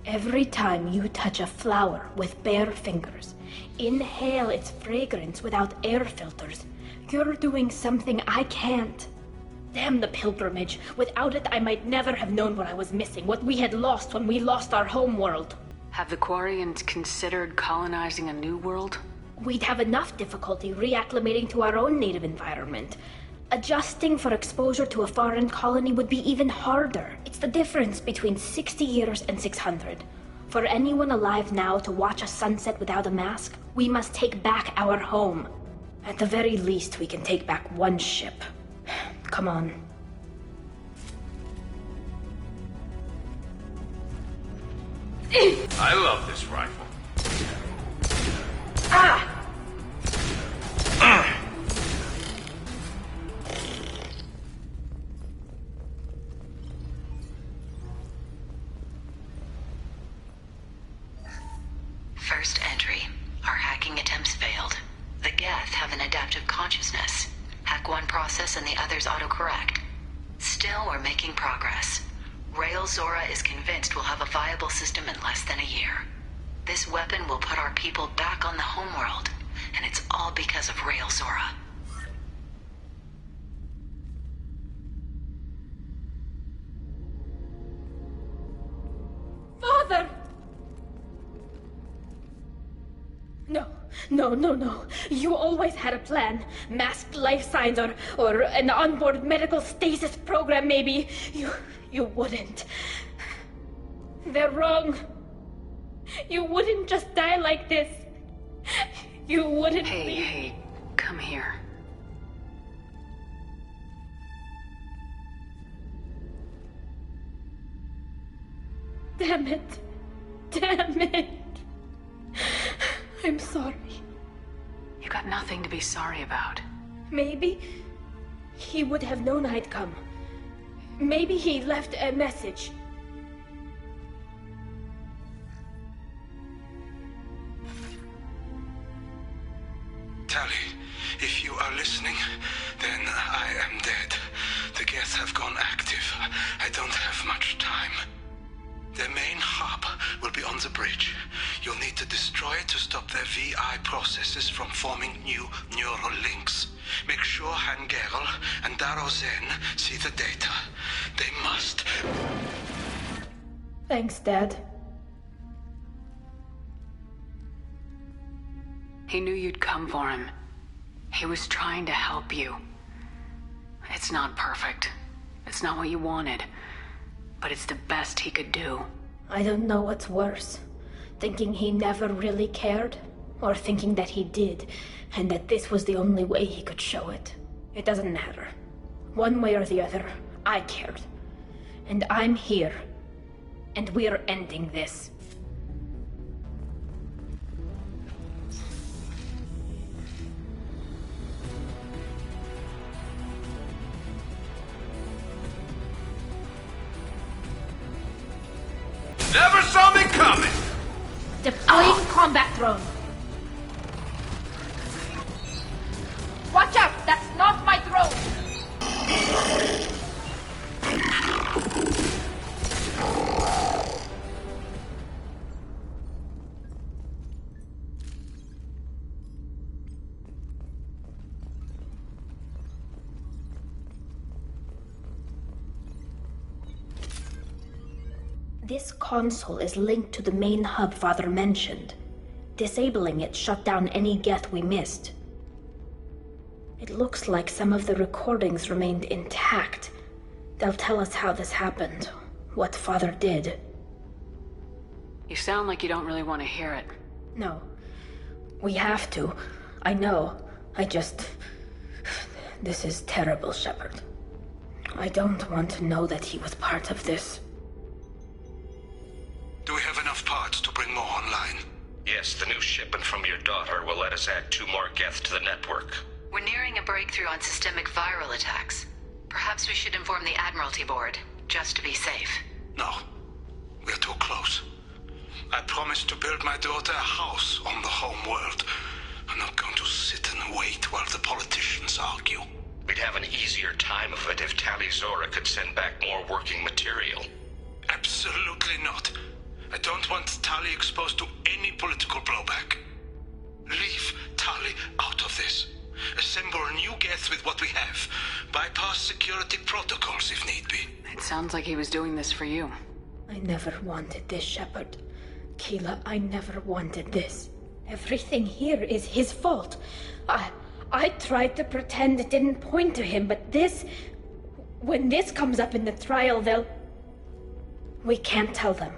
Every time you touch a flower with bare fingers, inhale its fragrance without air filters, you're doing something I can't. Damn the pilgrimage. Without it, I might never have known what I was missing, what we had lost when we lost our homeworld. Have the Quarians considered colonizing a new world? We'd have enough difficulty reacclimating to our own native environment. Adjusting for exposure to a foreign colony would be even harder. It's the difference between 60 years and 600. For anyone alive now to watch a sunset without a mask, we must take back our home. At the very least, we can take back one ship. Come on. I love this rifle. Ah! First entry. Our hacking attempts failed. The geth have an adaptive consciousness. Hack one process and the others autocorrect. Still, we're making progress. Rael Zora is convinced we'll have a viable system in less than a year. This weapon will put our people back on the homeworld, and it's all because of Rael Zora. Father! No. You always had a plan. Masked life signs or an onboard medical stasis program, maybe. You wouldn't. They're wrong. You wouldn't just die like this. You wouldn't Hey, come here. Damn it. I'm sorry. You got nothing to be sorry about. Maybe he would have known I'd come. Maybe he left a message. the bridge. You'll need to destroy it to stop their VI processes from forming new neural links. Make sure Han Garrus and Darrow Zen see the data. They must. Thanks, Dad. He knew you'd come for him. He was trying to help you. It's not perfect. It's not what you wanted. But it's the best he could do. I don't know what's worse. Thinking he never really cared, or thinking that he did, and that this was the only way he could show it. It doesn't matter. One way or the other, I cared. And I'm here. And we're ending this. Never saw me coming! Deploying combat drone. Watch out! That's not my drone! This console is linked to the main hub Father mentioned. Disabling it shut down any geth we missed. It looks like some of the recordings remained intact. They'll tell us how this happened, what Father did. You sound like you don't really want to hear it. No. We have to. I know. This is terrible, Shepard. I don't want to know that he was part of this. Do we have enough parts to bring more online? Yes, the new shipment from your daughter will let us add 2 more geth to the network. We're nearing a breakthrough on systemic viral attacks. Perhaps we should inform the Admiralty Board, just to be safe. No. We're too close. I promised to build my daughter a house on the home world. I'm not going to sit and wait while the politicians argue. We'd have an easier time of it if Tali Zora could send back more working material. Absolutely not. I don't want Tali exposed to any political blowback. Leave Tali out of this. Assemble a new geth with what we have. Bypass security protocols if need be. It sounds like he was doing this for you. I never wanted this, Shepard. Keela, I never wanted this. Everything here is his fault. I tried to pretend it didn't point to him, but this... When this comes up in the trial, they'll... We can't tell them.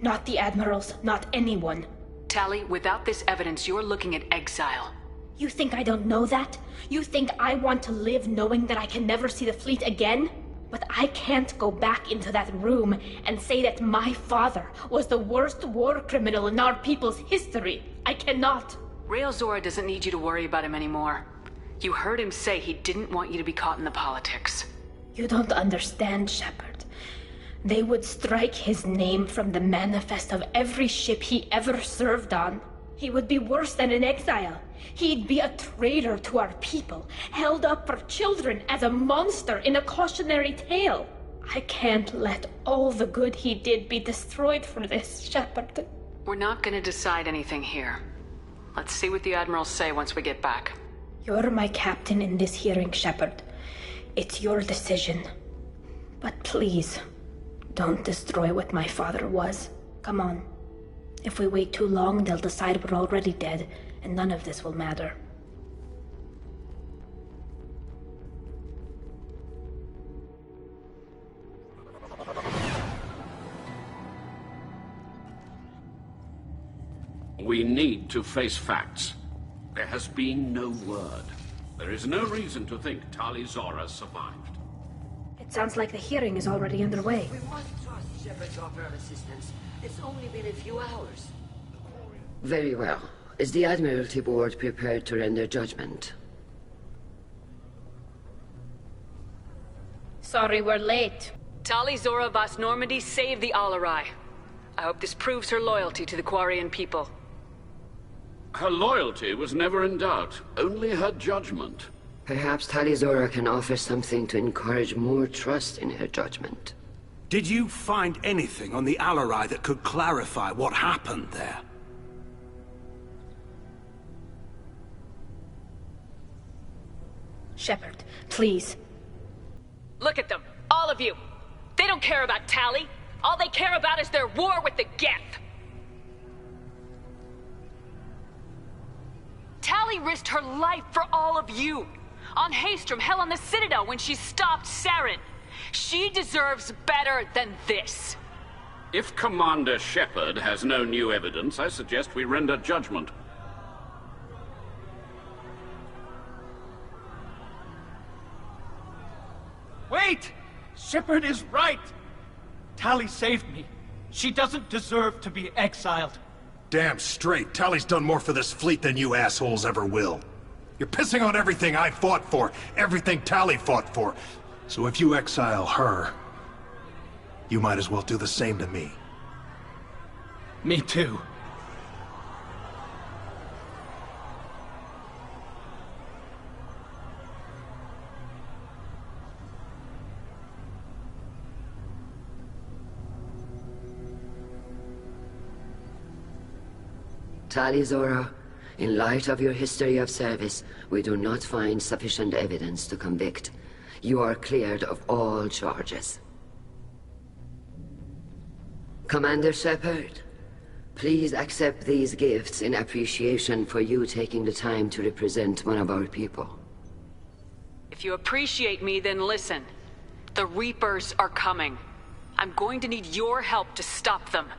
Not the admirals, not anyone. Tali, without this evidence, you're looking at exile. You think I don't know that? You think I want to live knowing that I can never see the fleet again? But I can't go back into that room and say that my father was the worst war criminal in our people's history. I cannot. Rael Zora doesn't need you to worry about him anymore. You heard him say he didn't want you to be caught in the politics. You don't understand, Shepard. They would strike his name from the manifest of every ship he ever served on. He would be worse than an exile. He'd be a traitor to our people, held up for children as a monster in a cautionary tale. I can't let all the good he did be destroyed for this, Shepard. We're not going to decide anything here. Let's see what the admirals say once we get back. You're my captain in this hearing, Shepard. It's your decision. But please, don't destroy what my father was. Come on. If we wait too long, they'll decide we're already dead, and none of this will matter. We need to face facts. There has been no word. There is no reason to think Tali Zora survived. It sounds like the hearing is already underway. We must trust Shepard's offer of assistance. It's only been a few hours. Very well. Is the Admiralty Board prepared to render judgment? Sorry we're late. Tali Zora Vas Normandy saved the Alarai. I hope this proves her loyalty to the Quarian people. Her loyalty was never in doubt, only her judgment. Perhaps Tali Zora can offer something to encourage more trust in her judgment. Did you find anything on the Alarai that could clarify what happened there? Shepard, please. Look at them, all of you. They don't care about Tali. All they care about is their war with the geth. Tali risked her life for all of you. On Haestrom, hell, on the Citadel when she stopped Saren. She deserves better than this. If Commander Shepard has no new evidence, I suggest we render judgment. Wait! Shepard is right! Tali saved me. She doesn't deserve to be exiled. Damn straight. Tali's done more for this fleet than you assholes ever will. You're pissing on everything I fought for, everything Tali fought for. So if you exile her, you might as well do the same to me. Me too. Tali Zora, in light of your history of service, we do not find sufficient evidence to convict. You are cleared of all charges. Commander Shepard, please accept these gifts in appreciation for you taking the time to represent one of our people. If you appreciate me, then listen. The Reapers are coming. I'm going to need your help to stop them.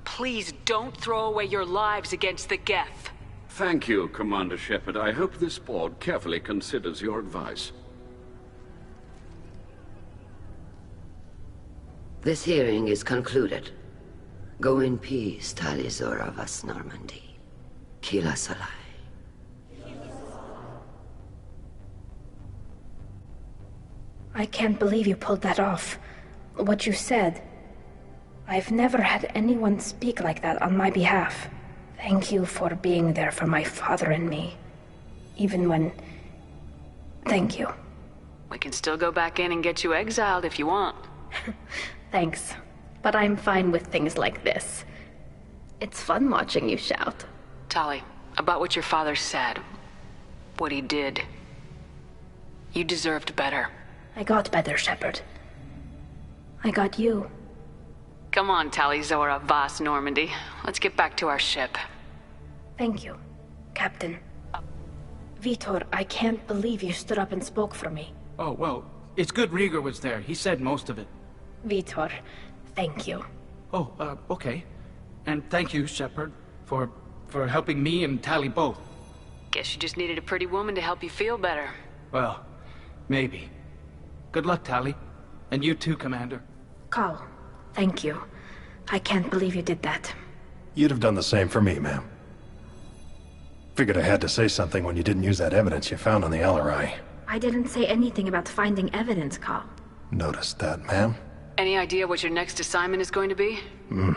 Please don't throw away your lives against the geth. Thank you, Commander Shepard. I hope this board carefully considers your advice. This hearing is concluded. Go in peace, Tali Zora Vas Normandy. Kila Salai. I can't believe you pulled that off. What you said. I've never had anyone speak like that on my behalf. Thank you for being there for my father and me. Even when... Thank you. We can still go back in and get you exiled if you want. Thanks. But I'm fine with things like this. It's fun watching you shout. Tali, about what your father said. What he did. You deserved better. I got better, Shepard. I got you. Come on, Tali Zora Vas Normandy. Let's get back to our ship. Thank you, Captain. Vitor, I can't believe you stood up and spoke for me. Oh, well, it's good Rieger was there. He said most of it. Vitor, thank you. Oh, okay. And thank you, Shepard, for helping me and Tali both. Guess you just needed a pretty woman to help you feel better. Well, maybe. Good luck, Tali. And you too, Commander. Carl, thank you. I can't believe you did that. You'd have done the same for me, ma'am. Figured I had to say something when you didn't use that evidence you found on the Alarai. I didn't say anything about finding evidence, Carl. Noticed that, ma'am. Any idea what your next assignment is going to be? I'm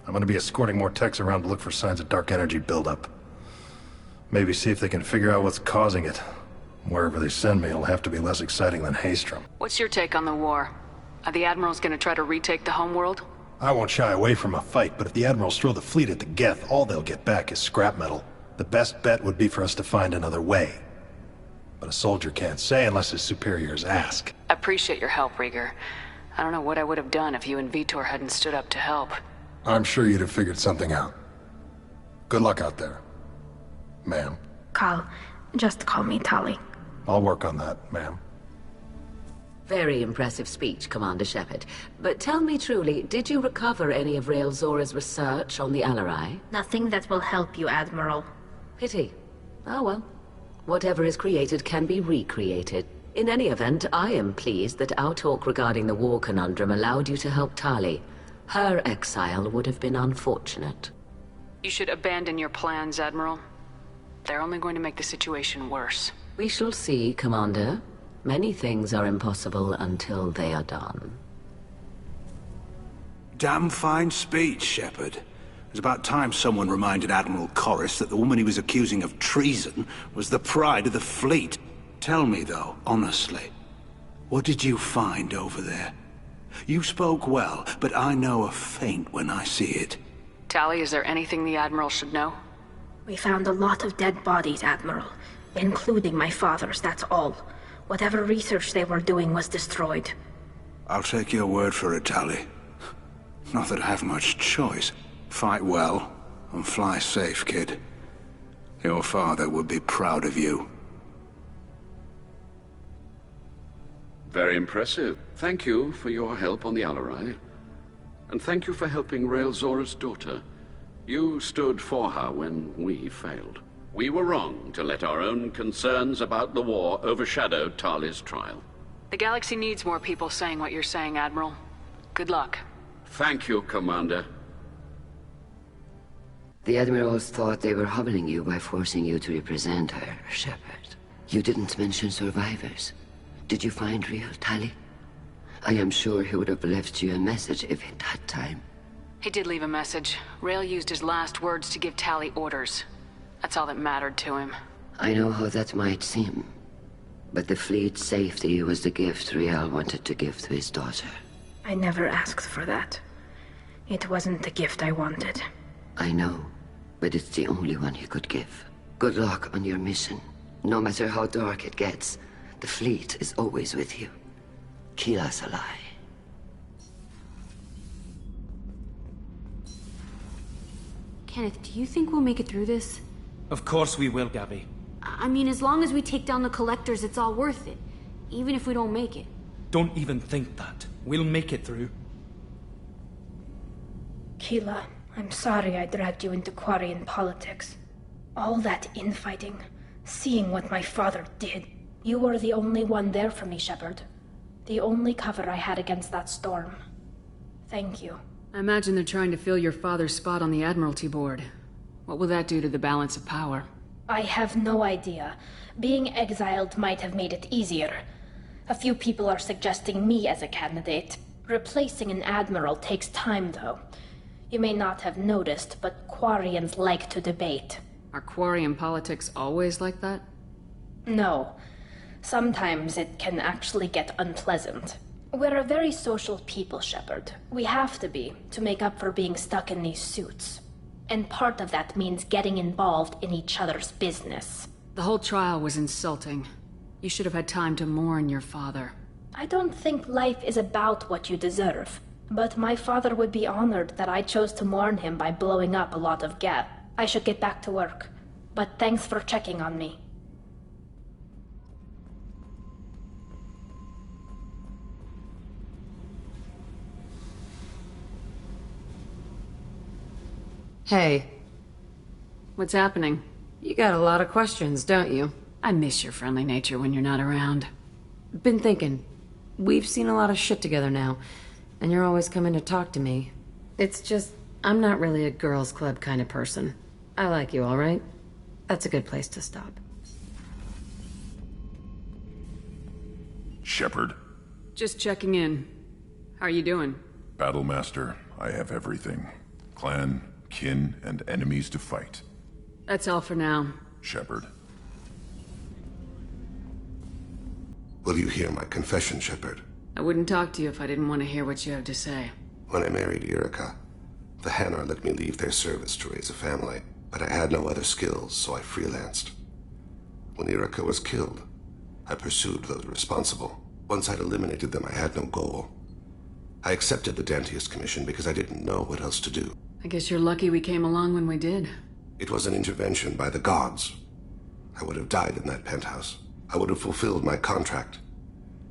gonna be escorting more techs around to look for signs of dark energy buildup. Maybe see if they can figure out what's causing it. Wherever they send me, it'll have to be less exciting than Haestrom. What's your take on the war? Are the Admirals gonna try to retake the homeworld? I won't shy away from a fight, but if the Admirals throw the fleet at the Geth, all they'll get back is scrap metal. The best bet would be for us to find another way. But a soldier can't say unless his superiors ask. I appreciate your help, Rieger. I don't know what I would have done if you and Vitor hadn't stood up to help. I'm sure you'd have figured something out. Good luck out there, ma'am. Carl, just call me Tali. I'll work on that, ma'am. Very impressive speech, Commander Shepard. But tell me truly, did you recover any of Rael Zora's research on the Alarai? Nothing that will help you, Admiral. Pity. Oh well. Whatever is created can be recreated. In any event, I am pleased that our talk regarding the war conundrum allowed you to help Tali. Her exile would have been unfortunate. You should abandon your plans, Admiral. They're only going to make the situation worse. We shall see, Commander. Many things are impossible until they are done. Damn fine speech, Shepard. It's about time someone reminded Admiral Corris that the woman he was accusing of treason was the pride of the fleet. Tell me, though, honestly, what did you find over there? You spoke well, but I know a feint when I see it. Tali, is there anything the Admiral should know? We found a lot of dead bodies, Admiral. Including my father's, that's all. Whatever research they were doing was destroyed. I'll take your word for it, Tali. Not that I have much choice. Fight well, and fly safe, kid. Your father would be proud of you. Very impressive. Thank you for your help on the Alarai. And thank you for helping Rael Zora's daughter. You stood for her when we failed. We were wrong to let our own concerns about the war overshadow Tali's trial. The galaxy needs more people saying what you're saying, Admiral. Good luck. Thank you, Commander. The Admirals thought they were humbling you by forcing you to represent her, Shepard. You didn't mention survivors. Did you find real Tali? I am sure he would have left you a message if he'd had time. He did leave a message. Rael used his last words to give Tali orders. That's all that mattered to him. I know how that might seem, but the fleet's safety was the gift Rael wanted to give to his daughter. I never asked for that. It wasn't the gift I wanted. I know, but it's the only one he could give. Good luck on your mission. No matter how dark it gets, the fleet is always with you. Kila Salai. Kenneth, do you think we'll make it through this? Of course we will, Gabby. I mean, as long as we take down the collectors, it's all worth it. Even if we don't make it. Don't even think that. We'll make it through. Kila, I'm sorry I dragged you into Quarian politics. All that infighting, seeing what my father did. You were the only one there for me, Shepard. The only cover I had against that storm. Thank you. I imagine they're trying to fill your father's spot on the Admiralty Board. What will that do to the balance of power? I have no idea. Being exiled might have made it easier. A few people are suggesting me as a candidate. Replacing an admiral takes time, though. You may not have noticed, but Quarians like to debate. Are Quarian politics always like that? No. Sometimes it can actually get unpleasant. We're a very social people, Shepard. We have to be, to make up for being stuck in these suits. And part of that means getting involved in each other's business. The whole trial was insulting. You should have had time to mourn your father. I don't think life is about what you deserve. But my father would be honored that I chose to mourn him by blowing up a lot of geth. I should get back to work. But thanks for checking on me. Hey. What's happening? You got a lot of questions, don't you? I miss your friendly nature when you're not around. Been thinking. We've seen a lot of shit together now, and you're always coming to talk to me. It's just, I'm not really a girls' club kind of person. I like you, all right? That's a good place to stop. Shepard. Just checking in. How are you doing? Battlemaster, I have everything. Clan, kin, and enemies to fight. That's all for now. Shepard. Will you hear my confession, Shepard? I wouldn't talk to you if I didn't want to hear what you have to say. When I married Irika, the Hanar let me leave their service to raise a family, but I had no other skills, so I freelanced. When Irika was killed, I pursued those responsible. Once I'd eliminated them, I had no goal. I accepted the Dantius commission because I didn't know what else to do. I guess you're lucky we came along when we did. It was an intervention by the gods. I would have died in that penthouse. I would have fulfilled my contract.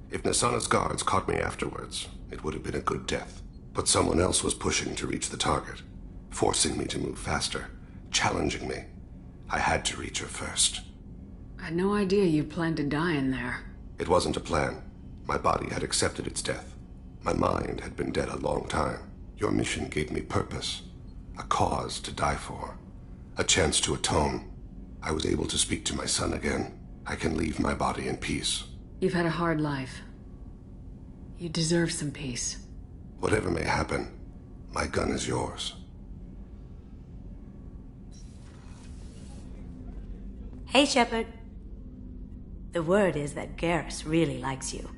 If Nasana's guards caught me afterwards, it would have been a good death. But someone else was pushing to reach the target, forcing me to move faster, challenging me. I had to reach her first. I had no idea you planned to die in there. It wasn't a plan. My body had accepted its death. My mind had been dead a long time. Your mission gave me purpose, a cause to die for, a chance to atone. I was able to speak to my son again. I can leave my body in peace. You've had a hard life. You deserve some peace. Whatever may happen, my gun is yours. Hey, Shepard. The word is that Garrus really likes you.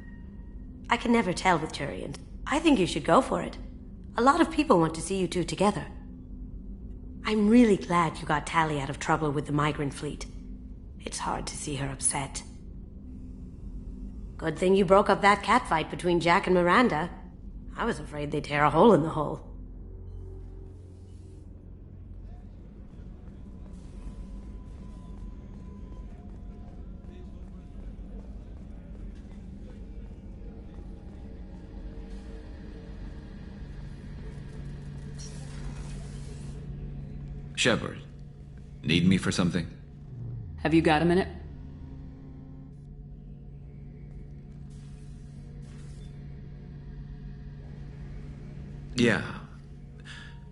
I can never tell with Turians. I think you should go for it. A lot of people want to see you two together. I'm really glad you got Tali out of trouble with the migrant fleet. It's hard to see her upset. Good thing you broke up that catfight between Jack and Miranda. I was afraid they'd tear a hole in the hull. Shepard, need me for something? Have you got a minute? Yeah.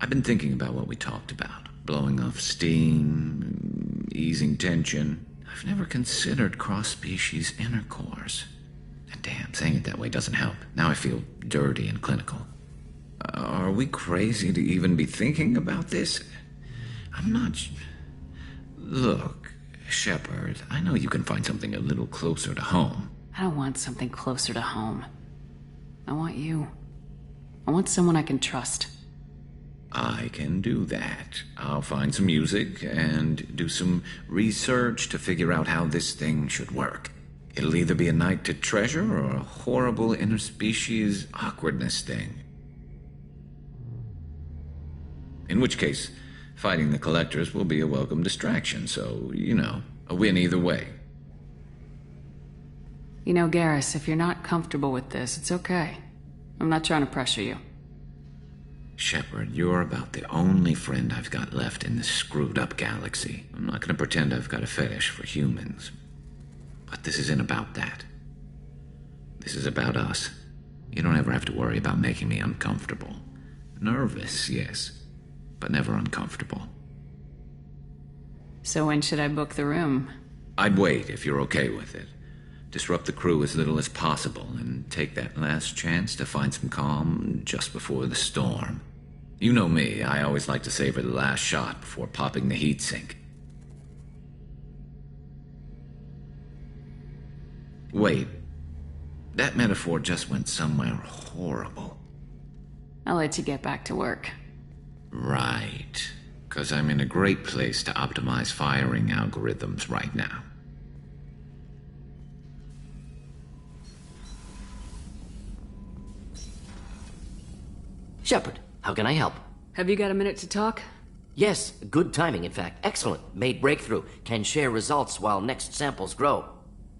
I've been thinking about what we talked about. Blowing off steam, easing tension. I've never considered cross-species intercourse. And damn, saying it that way doesn't help. Now I feel dirty and clinical. Are we crazy to even be thinking about this? I'm not... Look, Shepard, I know you can find something a little closer to home. I don't want something closer to home. I want you. I want someone I can trust. I can do that. I'll find some music and do some research to figure out how this thing should work. It'll either be a night to treasure or a horrible interspecies awkwardness thing. In which case, fighting the collectors will be a welcome distraction, so, you know, a win either way. You know, Garrus, if you're not comfortable with this, it's okay. I'm not trying to pressure you. Shepard, you're about the only friend I've got left in this screwed-up galaxy. I'm not gonna pretend I've got a fetish for humans. But this isn't about that. This is about us. You don't ever have to worry about making me uncomfortable. Nervous, yes, but never uncomfortable. So when should I book the room? I'd wait if you're okay with it. Disrupt the crew as little as possible and take that last chance to find some calm just before the storm. You know me, I always like to savor the last shot before popping the heatsink. Wait, that metaphor just went somewhere horrible. I'll let you get back to work. Right, 'cause I'm in a great place to optimize firing algorithms right now. Shepard, how can I help? Have you got a minute to talk? Yes, good timing, in fact. Excellent. Made breakthrough. Can share results while next samples grow.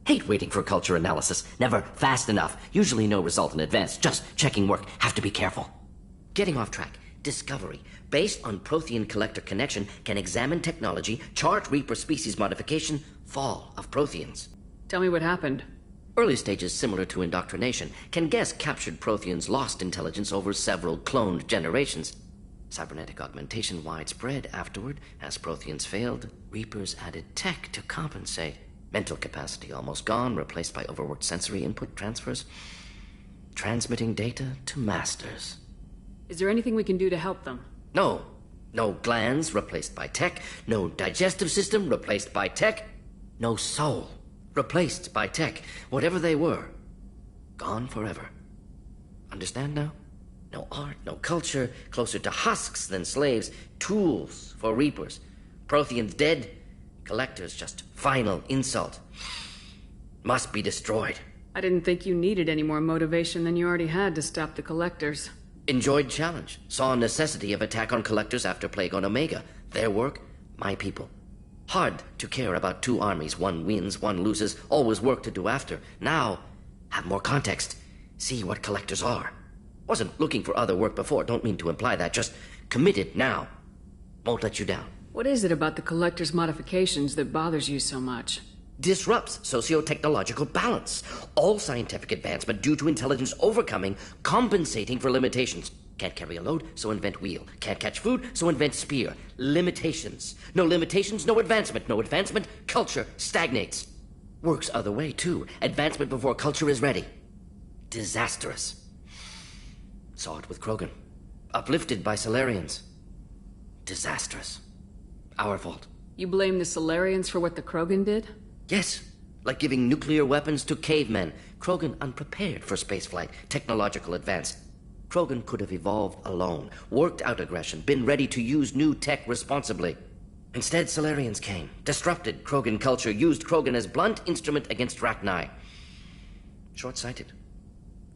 Hate waiting for culture analysis. Never fast enough. Usually no result in advance. Just checking work. Have to be careful. Getting off track. Discovery. Based on Prothean collector connection, can examine technology, chart Reaper species modification, fall of Protheans. Tell me what happened. Early stages similar to indoctrination. Can guess captured Protheans lost intelligence over several cloned generations. Cybernetic augmentation widespread afterward. As Protheans failed, Reapers added tech to compensate. Mental capacity almost gone, replaced by overworked sensory input transfers. Transmitting data to masters. Is there anything we can do to help them? No. No glands replaced by tech. No digestive system replaced by tech. No soul replaced by tech. Whatever they were, gone forever. Understand now? No art, no culture, closer to husks than slaves. Tools for Reapers. Protheans dead. Collectors just final insult. Must be destroyed. I didn't think you needed any more motivation than you already had to stop the collectors. Enjoyed challenge. Saw necessity of attack on collectors after Plague on Omega. Their work, my people. Hard to care about two armies. One wins, one loses. Always work to do after. Now, have more context. See what collectors are. Wasn't looking for other work before. Don't mean to imply that. Just committed now. Won't let you down. What is it about the collector's modifications that bothers you so much? Disrupts socio-technological balance. All scientific advancement due to intelligence overcoming, compensating for limitations. Can't carry a load, so invent wheel. Can't catch food, so invent spear. Limitations. No limitations, no advancement. No advancement, culture stagnates. Works other way, too. Advancement before culture is ready. Disastrous. Saw it with Krogan. Uplifted by Solarians. Disastrous. Our fault. You blame the Solarians for what the Krogan did? Yes. Like giving nuclear weapons to cavemen. Krogan unprepared for spaceflight. Technological advance. Krogan could have evolved alone, worked out aggression, been ready to use new tech responsibly. Instead, Solarians came, disrupted Krogan culture, used Krogan as blunt instrument against Rachni. Short-sighted.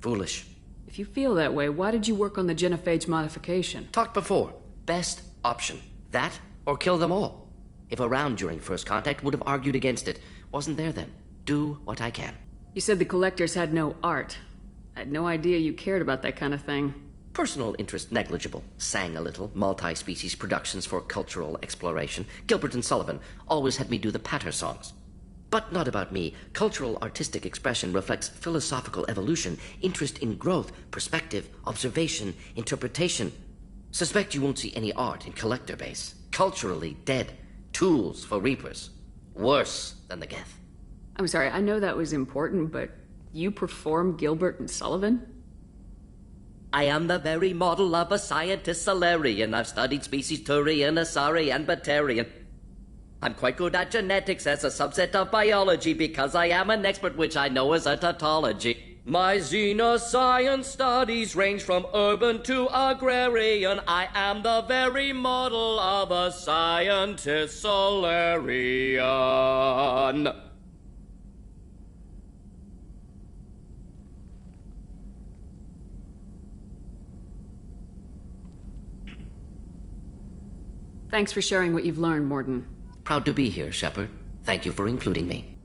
Foolish. If you feel that way, why did you work on the genophage modification? Talked before. Best option. That, or kill them all. If around during first contact, would have argued against it. Wasn't there then. Do what I can. You said the collectors had no art. I had no idea you cared about that kind of thing. Personal interest negligible. Sang a little. Multi-species productions for cultural exploration. Gilbert and Sullivan always had me do the patter songs. But not about me. Cultural artistic expression reflects philosophical evolution, interest in growth, perspective, observation, interpretation. Suspect you won't see any art in collector base. Culturally dead. Tools for reapers. Worse than the geth. I'm sorry, I know that was important, but you perform Gilbert and Sullivan? I am the very model of a scientist Solarian. I've studied species Turian, Asari, and Batarian. I'm quite good at genetics as a subset of biology because I am an expert, which I know is a tautology. My xenoscience studies range from urban to agrarian. I am the very model of a scientist Solarian. Thanks for sharing what you've learned, Morden. Proud to be here, Shepard. Thank you for including me.